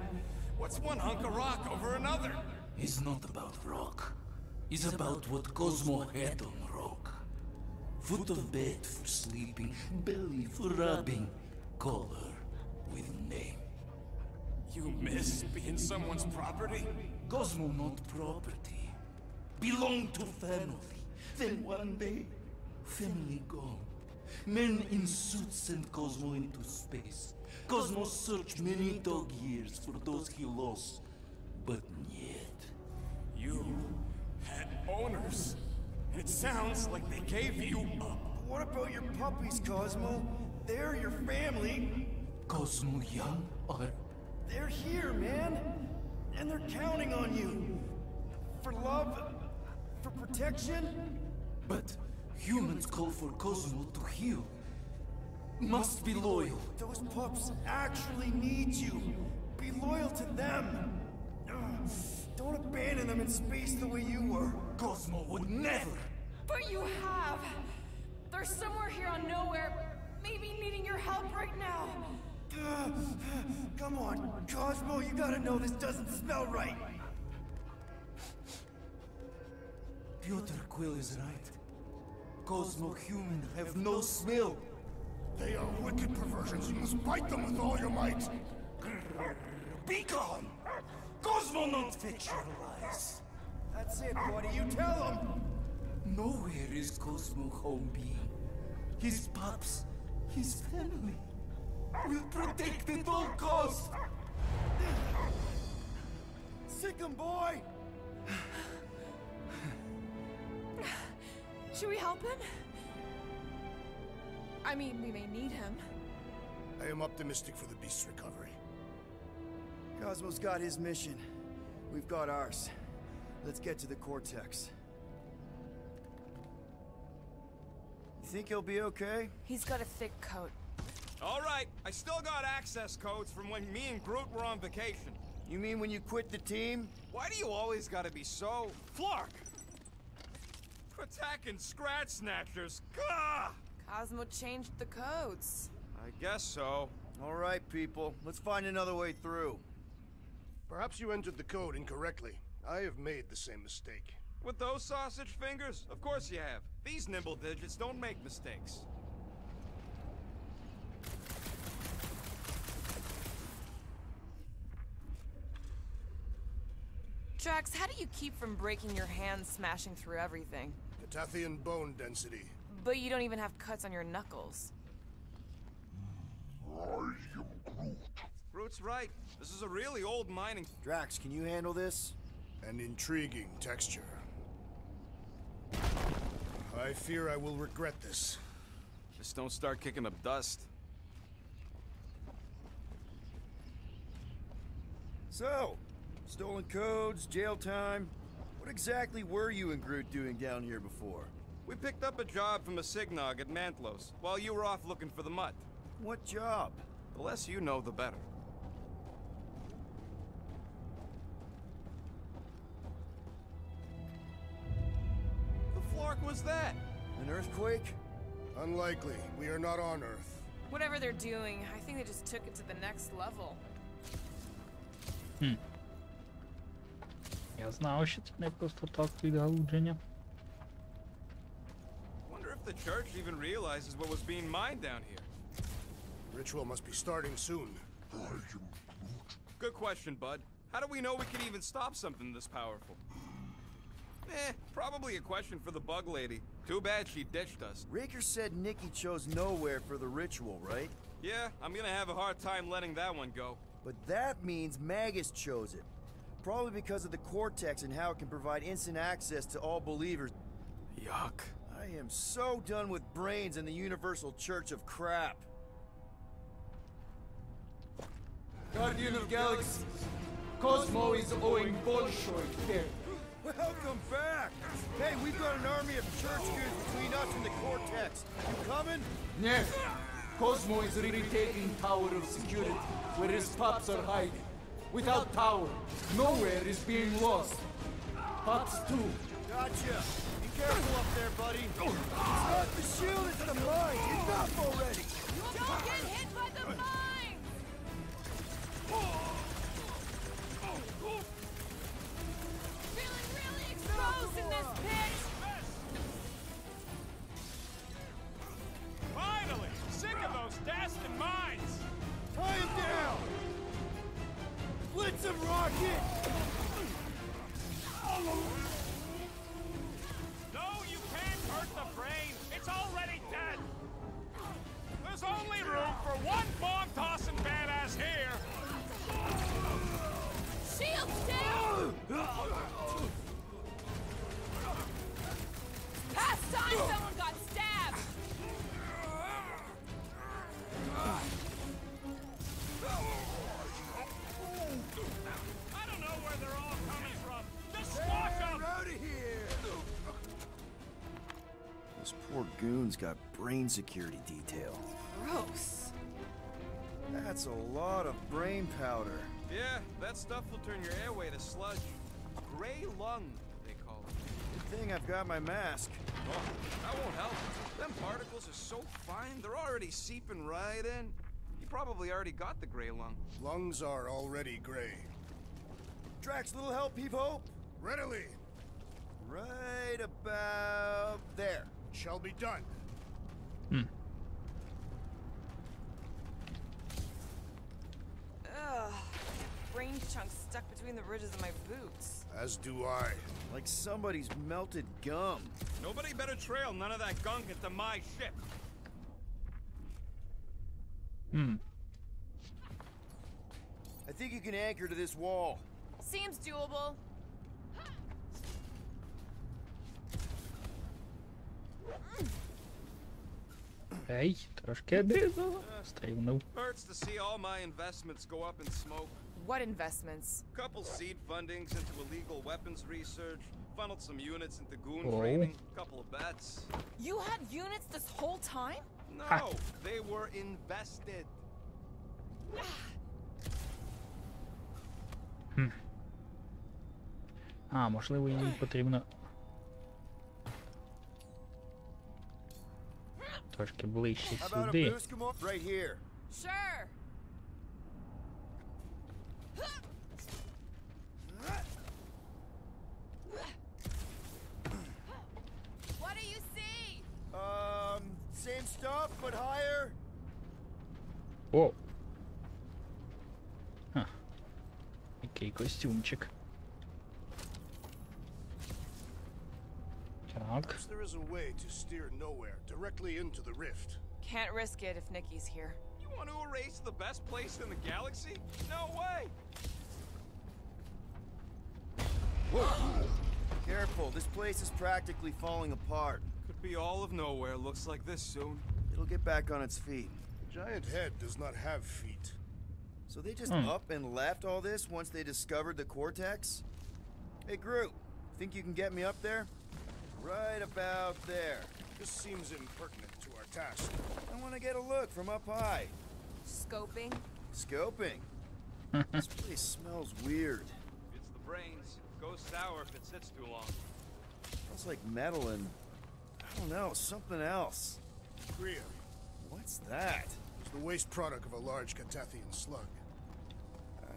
What's one hunk of rock over another? It's not about rock. It's about what Cosmo had on rock. Foot of bed for sleeping, belly for rubbing, color with name. You miss being someone's property? Cosmo not property. Belong to family. Then one day, family gone. Men in suits send Cosmo into space. Cosmo searched many dog years for those he lost, but yet. You had owners. It sounds like they gave you up. What about your puppies, Cosmo? They're your family. Cosmo Young are... They're here, man. And they're counting on you. For love, for protection. But humans call for Cosmo to heal. Must be loyal. Those pups actually need you. Be loyal to them. Don't abandon them in space the way you were. Cosmo would never. But you have. They're somewhere here on nowhere, maybe needing your help right now. Come on, Cosmo, you gotta know this doesn't smell right. Piotr Quill is right. Cosmo human have no smell. They are wicked perversions. You must fight them with all your might. Be gone! Cosmo not fetch your lies. That's it, buddy. You tell them. Nowhere is Cosmo home being. His pups, his family, will protect at all costs. Sick 'em, boy! Should we help him? I mean, we may need him. I am optimistic for the beast's recovery. Cosmo's got his mission. We've got ours. Let's get to the Cortex. You think he'll be okay? He's got a thick coat. All right, I still got access codes from when me and Groot were on vacation. You mean when you quit the team? Why do you always gotta be so... Flark! Attacking Scratch Snatchers. Gah! Cosmo changed the codes. I guess so. All right, people. Let's find another way through. Perhaps you entered the code incorrectly. I have made the same mistake. With those sausage fingers? Of course you have. These nimble digits don't make mistakes. Drax, how do you keep from breaking your hands smashing through everything? Catathian bone density. But you don't even have cuts on your knuckles. I am Groot. Groot's right. This is a really old mining... Drax, can you handle this? An intriguing texture. I fear I will regret this. Just don't start kicking up dust. So, stolen codes, jail time. What exactly were you and Groot doing down here before? We picked up a job from a Signog at Mantlos, while you were off looking for the mutt. What job? The less you know, the better. The Flark was that? An earthquake? Unlikely. We are not on Earth. Whatever they're doing, I think they just took it to the next level. Я знав, що це не просто так відгалудження. Wonder if the church even realizes what was being mined down here. Ritual must be starting soon. I am Groot. Good question, bud. How do we know we can even stop something this powerful? Probably a question for the bug lady. Too bad she ditched us. Raker said Nikki chose nowhere for the ritual, right? Yeah, I'm gonna have a hard time letting that one go. But that means Magus chose it. Probably because of the Cortex and how it can provide instant access to all believers. Yuck. I am so done with brains and the Universal Church of crap. Guardian of Galaxies, Cosmo is owing Bolshoi here. Welcome back! Hey, we've got an army of church dudes between us and the Cortex. You coming? Yes, Cosmo is retaking Tower of Security, where his pups are hiding. Without Tower, nowhere is being lost. Pups too. Gotcha. Be careful up there, buddy. It's not the shield, it's the mine. Enough already. Don't get hit by the mine! Feeling really exposed in this pit! Finally! Sick of those Dastan mines! Tie him down! Blitz him, Rocket! No, you can't hurt the brain! It's already dead! There's only room for one bomb-tossing badass here! Shields down! Past time someone got stabbed! goons got brain security detail. Gross. That's a lot of brain powder. Yeah, that stuff will turn your airway to sludge. Gray lung, they call it. Good thing I've got my mask. Oh, that won't help. Them particles are so fine, they're already seeping right in. You probably already got the gray lung. Lungs are already gray. Drax, little help, Peep-Hope? Readily. Right about there. Shall be done. Ugh. Brain chunks stuck between the ridges of my boots. As do I. Like somebody's melted gum. Nobody better trail none of that gunk into my ship. I think you can anchor to this wall. Seems doable. Ей, трошки обрізало. Стрибнув. Hurts to see all my investments go up in smoke. What investments? Couple seed fundings into illegal weapons research, funneled some units into goon Oh. training, couple of bets. You had units this whole time? No, they were invested. А, можливо, їй потрібно трошки ближче How about a сюди. boost? Come on. Right here. Sure. What do you see? Same stuff, but higher. О! Ха. Який костюмчик. Так. Perhaps there is a way to steer nowhere directly into the rift. Can't risk it if Nikki's here. You want to erase the best place in the galaxy? No way! Whoa! Careful, this place is practically falling apart. Could be all of nowhere, looks like this soon. It'll get back on its feet. The giant head does not have feet. So they just up and left all this once they discovered the cortex? Hey, Groot, think you can get me up there? Right about there. This seems impertinent to our task. I want to get a look from up high. Scoping? Scoping? This place smells weird. It's the brains. Goes sour if it sits too long. Smells like metal and, I don't know, something else. Kriya. What's that? It's the waste product of a large Catathian slug.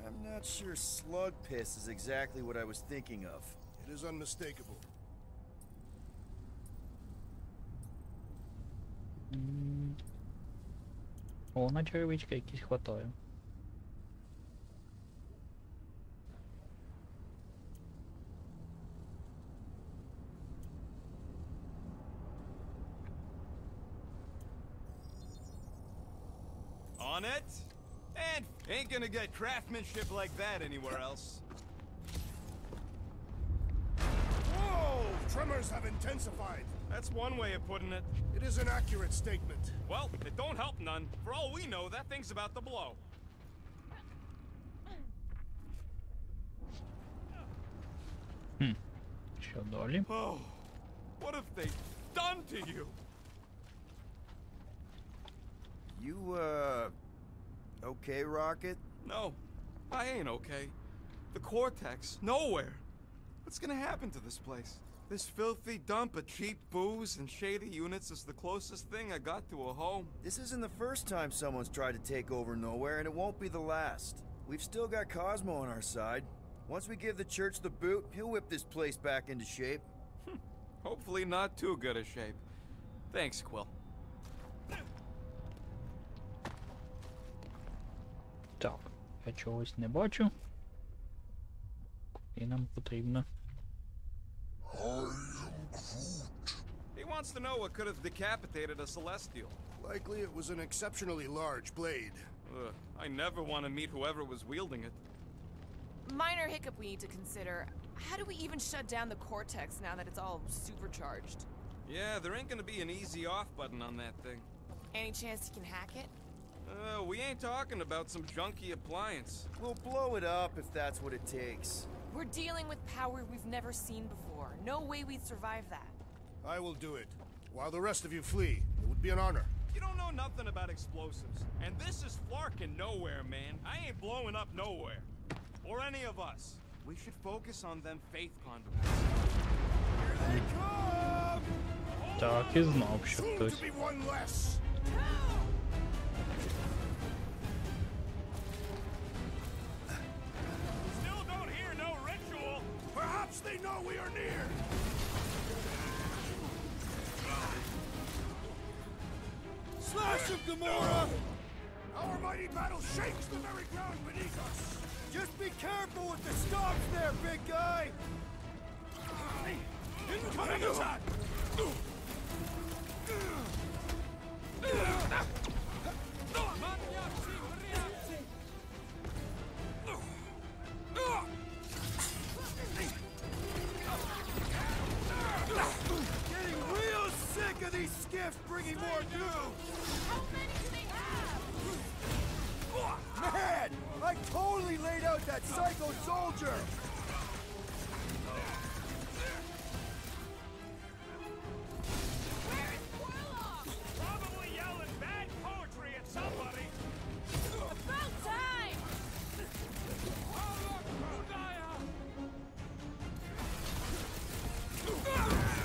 I'm not sure slug piss is exactly what I was thinking of. It is unmistakable. О, на черевички якісь хватає. On it? And ain't gonna get craftsmanship like that anywhere else. Whoa! Tremors have intensified. That's one way of putting it. It is an accurate statement. Well, it don't help none. For all we know, that thing's about to blow. Що далі? Oh, what have they done to you? You, okay, Rocket? No, I ain't okay. The cortex, nowhere. What's gonna happen to this place? This filthy dump of cheap booze and shady units is the closest thing I got to a home. This isn't the first time someone's tried to take over Nowhere, and it won't be the last. We've still got Cosmo on our side. Once we give the church the boot, he'll whip this place back into shape. Hopefully not too good a shape. Thanks, Quill. Так, я чогось не бачу. І нам потрібно. He wants to know what could have decapitated a Celestial. Likely it was an exceptionally large blade. Ugh, I never want to meet whoever was wielding it. Minor hiccup we need to consider. How do we even shut down the cortex now that it's all supercharged? Yeah, there ain't gonna be an easy off button on that thing. Any chance you can hack it? We ain't talking about some junky appliance. We'll blow it up if that's what it takes. We're dealing with power we've never seen before. No way we'd survive that. I will do it. while the rest of you flee. It would be an honor. You don't know nothing about explosives. And this is flarkin' nowhere, man. I ain't blowing up nowhere. Or any of us. We should focus on them faith conduits. Так, і знав, що Soon хтось. to be one less. Still don't hear no ritual. Perhaps they know we are near. Slash of Gamora! Our mighty battle shakes the very ground beneath us. Just be careful with the stomps there, big guy. Incoming attack! Getting real sick of these skiffs bringing more news. How many do they have? Man, I totally laid out that psycho soldier. Where is Warlock? Probably yelling bad poetry at somebody. About time!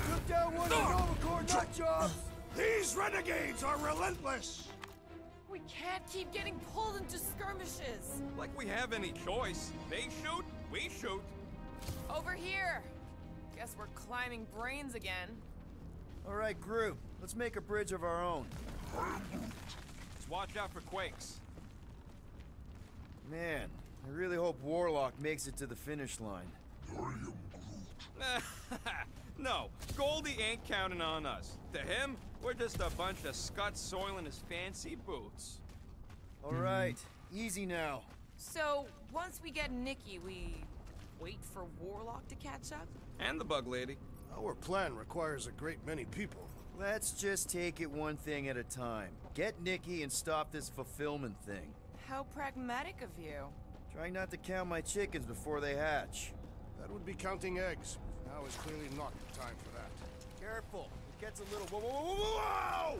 Took down one of the Novacore nut jobs. These renegades are relentless. We can't keep getting pulled into skirmishes. Like we have any choice. They shoot, we shoot. Over here. Guess we're climbing brains again. All right, group. Let's make a bridge of our own. Just watch out for quakes. Man, I really hope Warlock makes it to the finish line. No, Goldie ain't counting on us. To him, we're just a bunch of scuts soiling his fancy boots. All right, easy now. So, once we get Nikki, we wait for Warlock to catch up? And the bug lady. Our plan requires a great many people. Let's just take it one thing at a time. Get Nikki and stop this fulfillment thing. How pragmatic of you. Trying not to count my chickens before they hatch. That would be counting eggs. Now is clearly not the time for that. Careful, it gets a little whoa!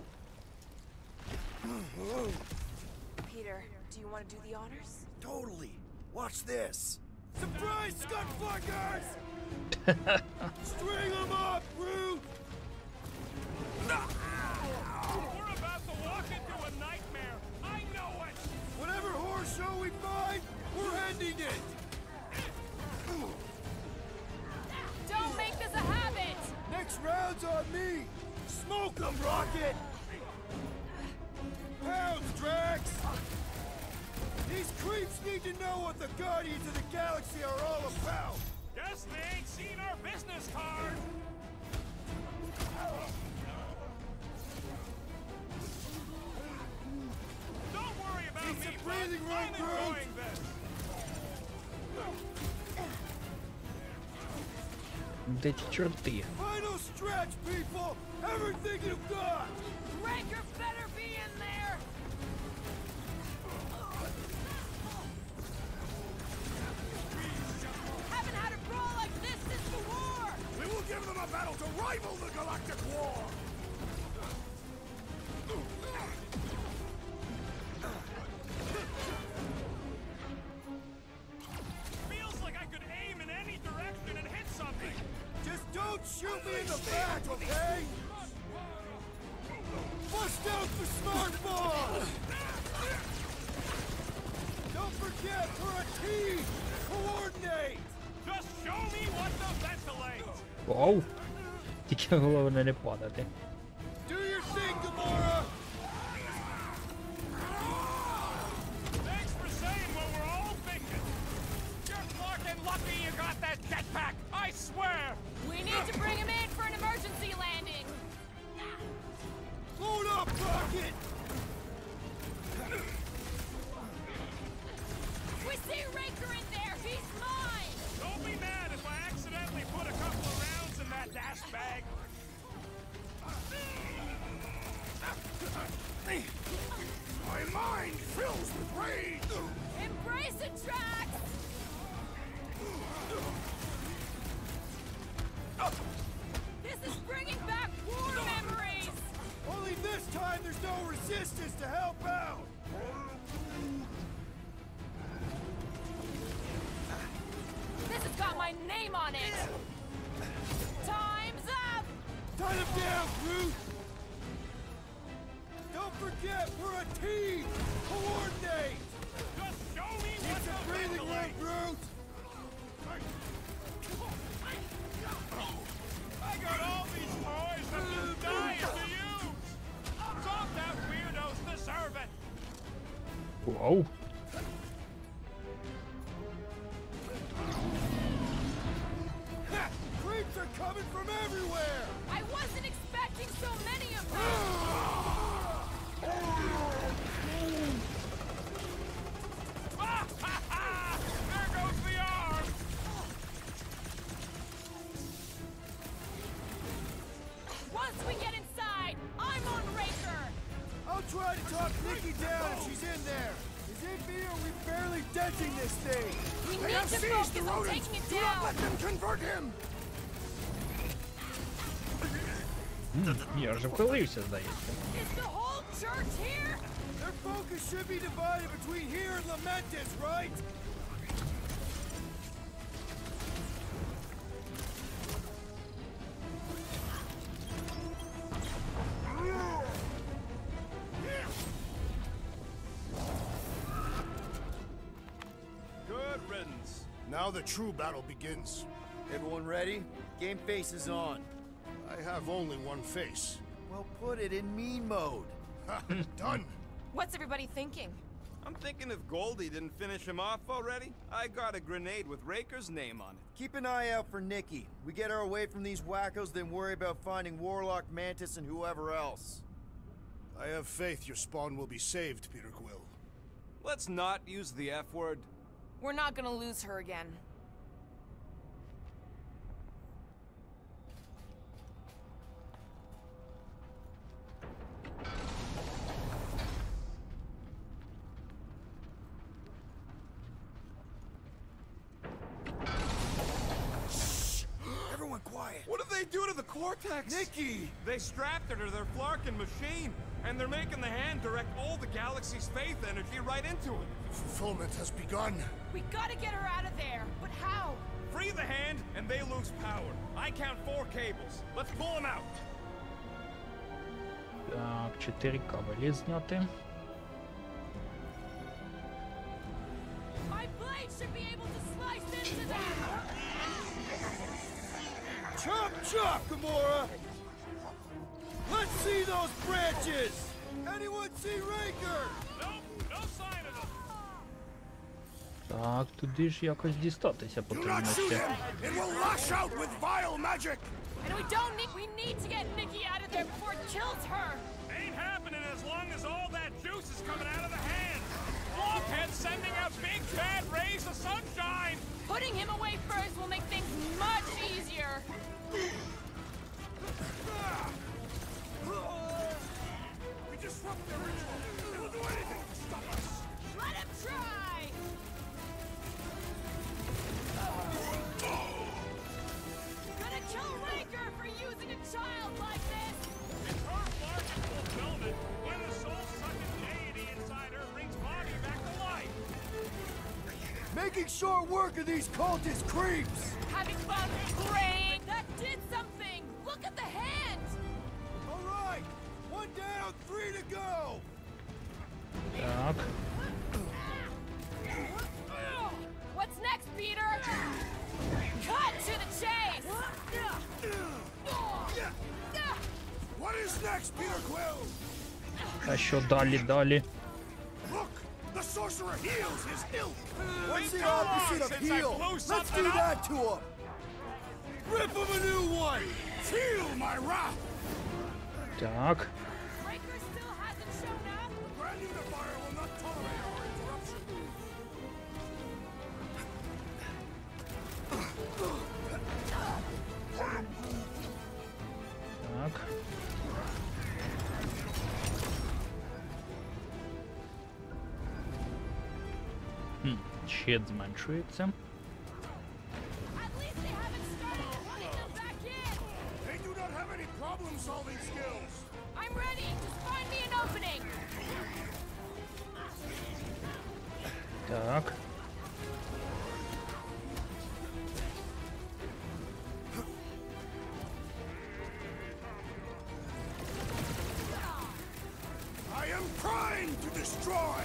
Peter, do you want to do the honors? Totally. Watch this. Surprise, Scutfuckers! String them up, Groot! We're about to walk into a nightmare. I know it. Whatever horse show we find, we're ending it! Don't make this a habit! Next round's on me! Smoke them, Rocket! Pounds, Drax! These creeps need to know what the Guardians of the Galaxy are all about! Guess they ain't seen our business card. Don't worry about Need me, some bud. breathing room, I'm Groot. enjoying this. Де ті чорти? Final stretch, people! Everything you've got! Raker better be in there! Haven't had a brawl like this since the war! We will give them a battle to rival the Galactic War! Feels like I could aim in any direction and hit something. Just don't shoot me in the back, okay? Bust out the smart ball! Don't forget, we're a team! Coordinate! Just show me what to ventilate. Вау! Тільки головне не падати. Do your thing, Gamora! Thanks for saying what we're all thinking. You're fucking lucky you got that jetpack. I swear. We need to bring him in for an emergency landing! Load up, Rocket! We see Raker in there! He's mine! Don't be mad if I accidentally put a couple of rounds in that dash bag. resistance to help out! This has got my name on it! Time's up! Tie him down, Groot! Don't forget, we're a team! Coordinate! Just show me Need what some the breathing room, Groot! I got all these toys that just dying to use! Stop that weirdos deserve it! Вау. Ha! Creeps are coming from everywhere! I wasn't expecting so many of them! There goes the arm! Once we get inside, I'm on Raker! I'll try to talk Nikki down if she's in there. Is it me or are we barely denting this thing? We They need have to seized focus the on rodent! taking it Do not down! let them convert him! Я вже вхилився, здається. Is the whole church here? Their focus should be divided between here and Lamentis, right? Good riddance. Now the true battle begins. Everyone ready? Game face is on. I have only one face. Well, put it in mean mode. Ha! Done! What's everybody thinking? I'm thinking if Goldie didn't finish him off already, I got a grenade with Raker's name on it. Keep an eye out for Nikki. We get her away from these wackos, then worry about finding Warlock, Mantis, and whoever else. I have faith your spawn will be saved, Peter Quill. Let's not use the F word. We're not gonna lose her again. Everyone quiet. What did they do to the Cortex? Nikki! They strapped her to their Flarkin machine, and they're making the hand direct all the galaxy's faith energy right into it. Fulfillment has begun. We gotta get her out of there, but how? Free the hand, and they lose power. I count 4 cables. Let's pull them out. Так, 4 кабелі зняти. My blade should be able to slice into them! Chop, chop, Gamora! Let's see those branches! Anyone see Raker? Nope, no sign of them. Так, туди ж якось дістатися Do потрібно not shoot ще. him! It will lash out with vile magic! And we need to get Nikki out of there before it kills her! Ain't happening as long as all that juice is coming out of the hand. Blockhead's sending out big bad rays of sunshine. Putting him away first will make things much easier! We disrupt their ritual! It will do anything to stop us! Let him try! Gonna kill Raker for using a child like this! It's her Flarkin fulfillment when the soul-sucking deity inside her brings Bobby back to life. Making short work of these cultist creeps! Having fun praying! That did something! Look at the hand! All right, 1 down, 3 to go! Так, What's next, Peter? Cut to the chase! What is next, Peter Quill? а що далі? Look! The sorcerer heals his ilk! What's the Been too long opposite of since I heal? blew Let's something do up. that to him! Rip him a new one! Feel my wrath! Так, Raker still hasn't shown up? The Grand Unifier will not tolerate our interruption! так. Щит зменшується. At least they haven't started putting them back in! They do not have any problem-solving skills! I'm ready! Just find me an opening! Так. I am trying to destroy!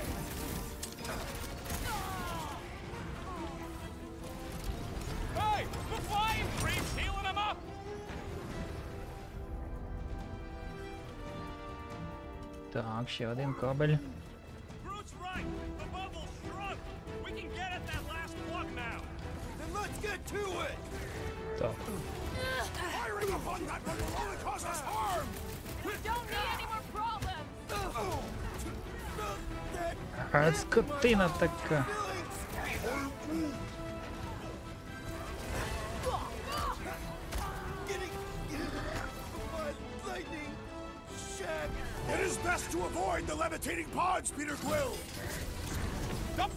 Hey! The flying creep's healing him up! Так, ще один кабель. Groot's right! The bubble's shrunk! We can get at that last plug now! Then let's get to it! Так. Firing upon that one will only cause us harm! We don't need any more problems! А, скотина така. It is best to avoid the levitating pods, Peter Quill! I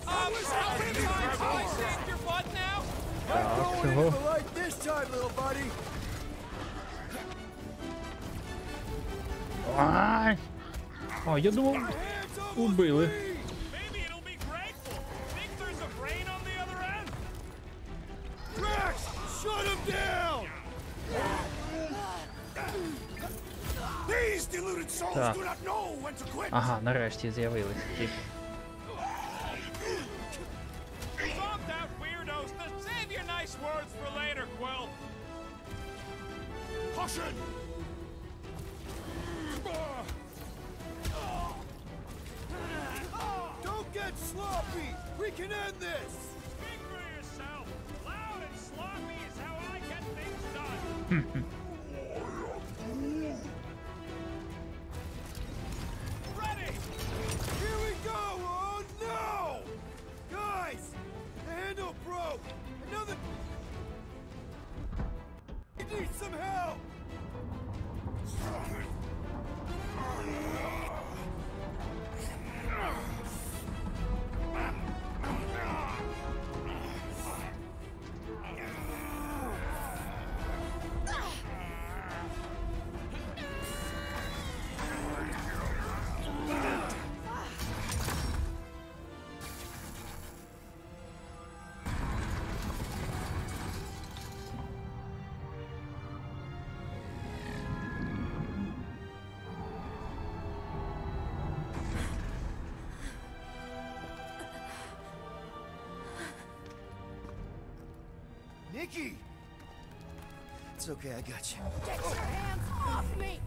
saved your butt now? Так, чого? Like this time, little buddy! Ай! О, я думав, убили. Maybe it'll be grateful. Think there's a brain on the other end? Rex! Shut him down! These deluded souls Так. do not know when to quit! Ага, нарешті з'явились ті. Zombed out weirdos. Save your nice words for later, Quill. Caution! Don't get sloppy! We can end this! Speak for yourself. Loud and sloppy is how I get things done. Ready! Here we go! Oh no! Guys! The handle broke! Another... We need some help! Nikki! It's okay, I got you. Get your hands off me!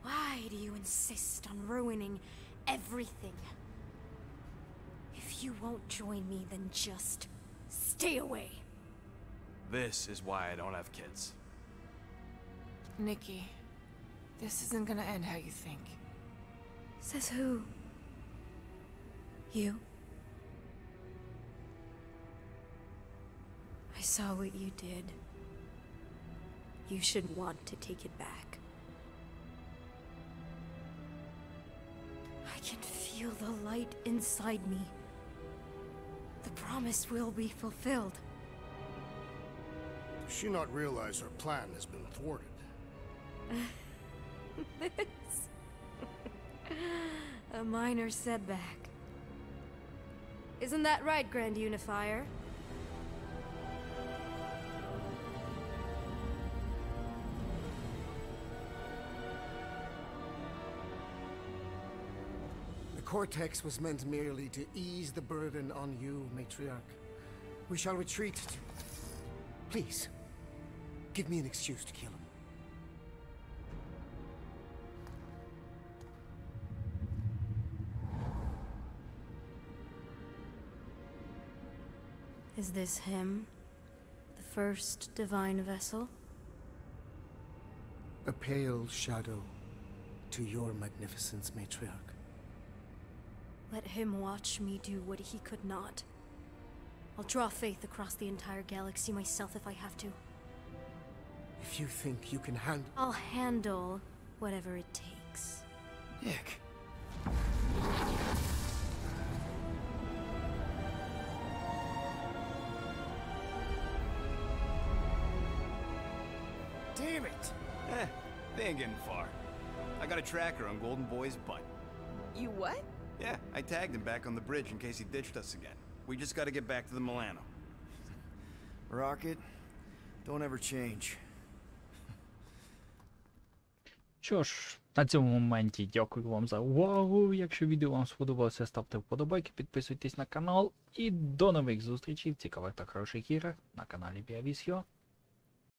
Why do you insist on ruining everything? If you won't join me, then just stay away. This is why I don't have kids. Nikki, this isn't gonna end how you think. Says who? You? I saw what you did. You should want to take it back. I can feel the light inside me. The promise will be fulfilled. Does she not realize her plan has been thwarted? This... a minor setback. Isn't that right, Grand Unifier? The Cortex was meant merely to ease the burden on you, Matriarch. We shall retreat to... Please, give me an excuse to kill him. Is this him? The first divine vessel? A pale shadow to your magnificence, Matriarch. Let him watch me do what he could not. I'll draw faith across the entire galaxy myself if I have to. If you think you can handle... I'll handle whatever it takes. Nick. Damn it! They ain't getting far. I got a tracker on Golden Boy's butt. You what? Yeah, I tagged him back on the bridge in case he ditched us again. We just gotta get back to the Milano. Rocket, don't ever change. Що ж, на цьому моменті дякую вам за увагу. Якщо відео вам сподобалося, ставте вподобайки, підписуйтесь на канал і до нових зустрічей в цікавих та хороших іграх на каналі Вітаю.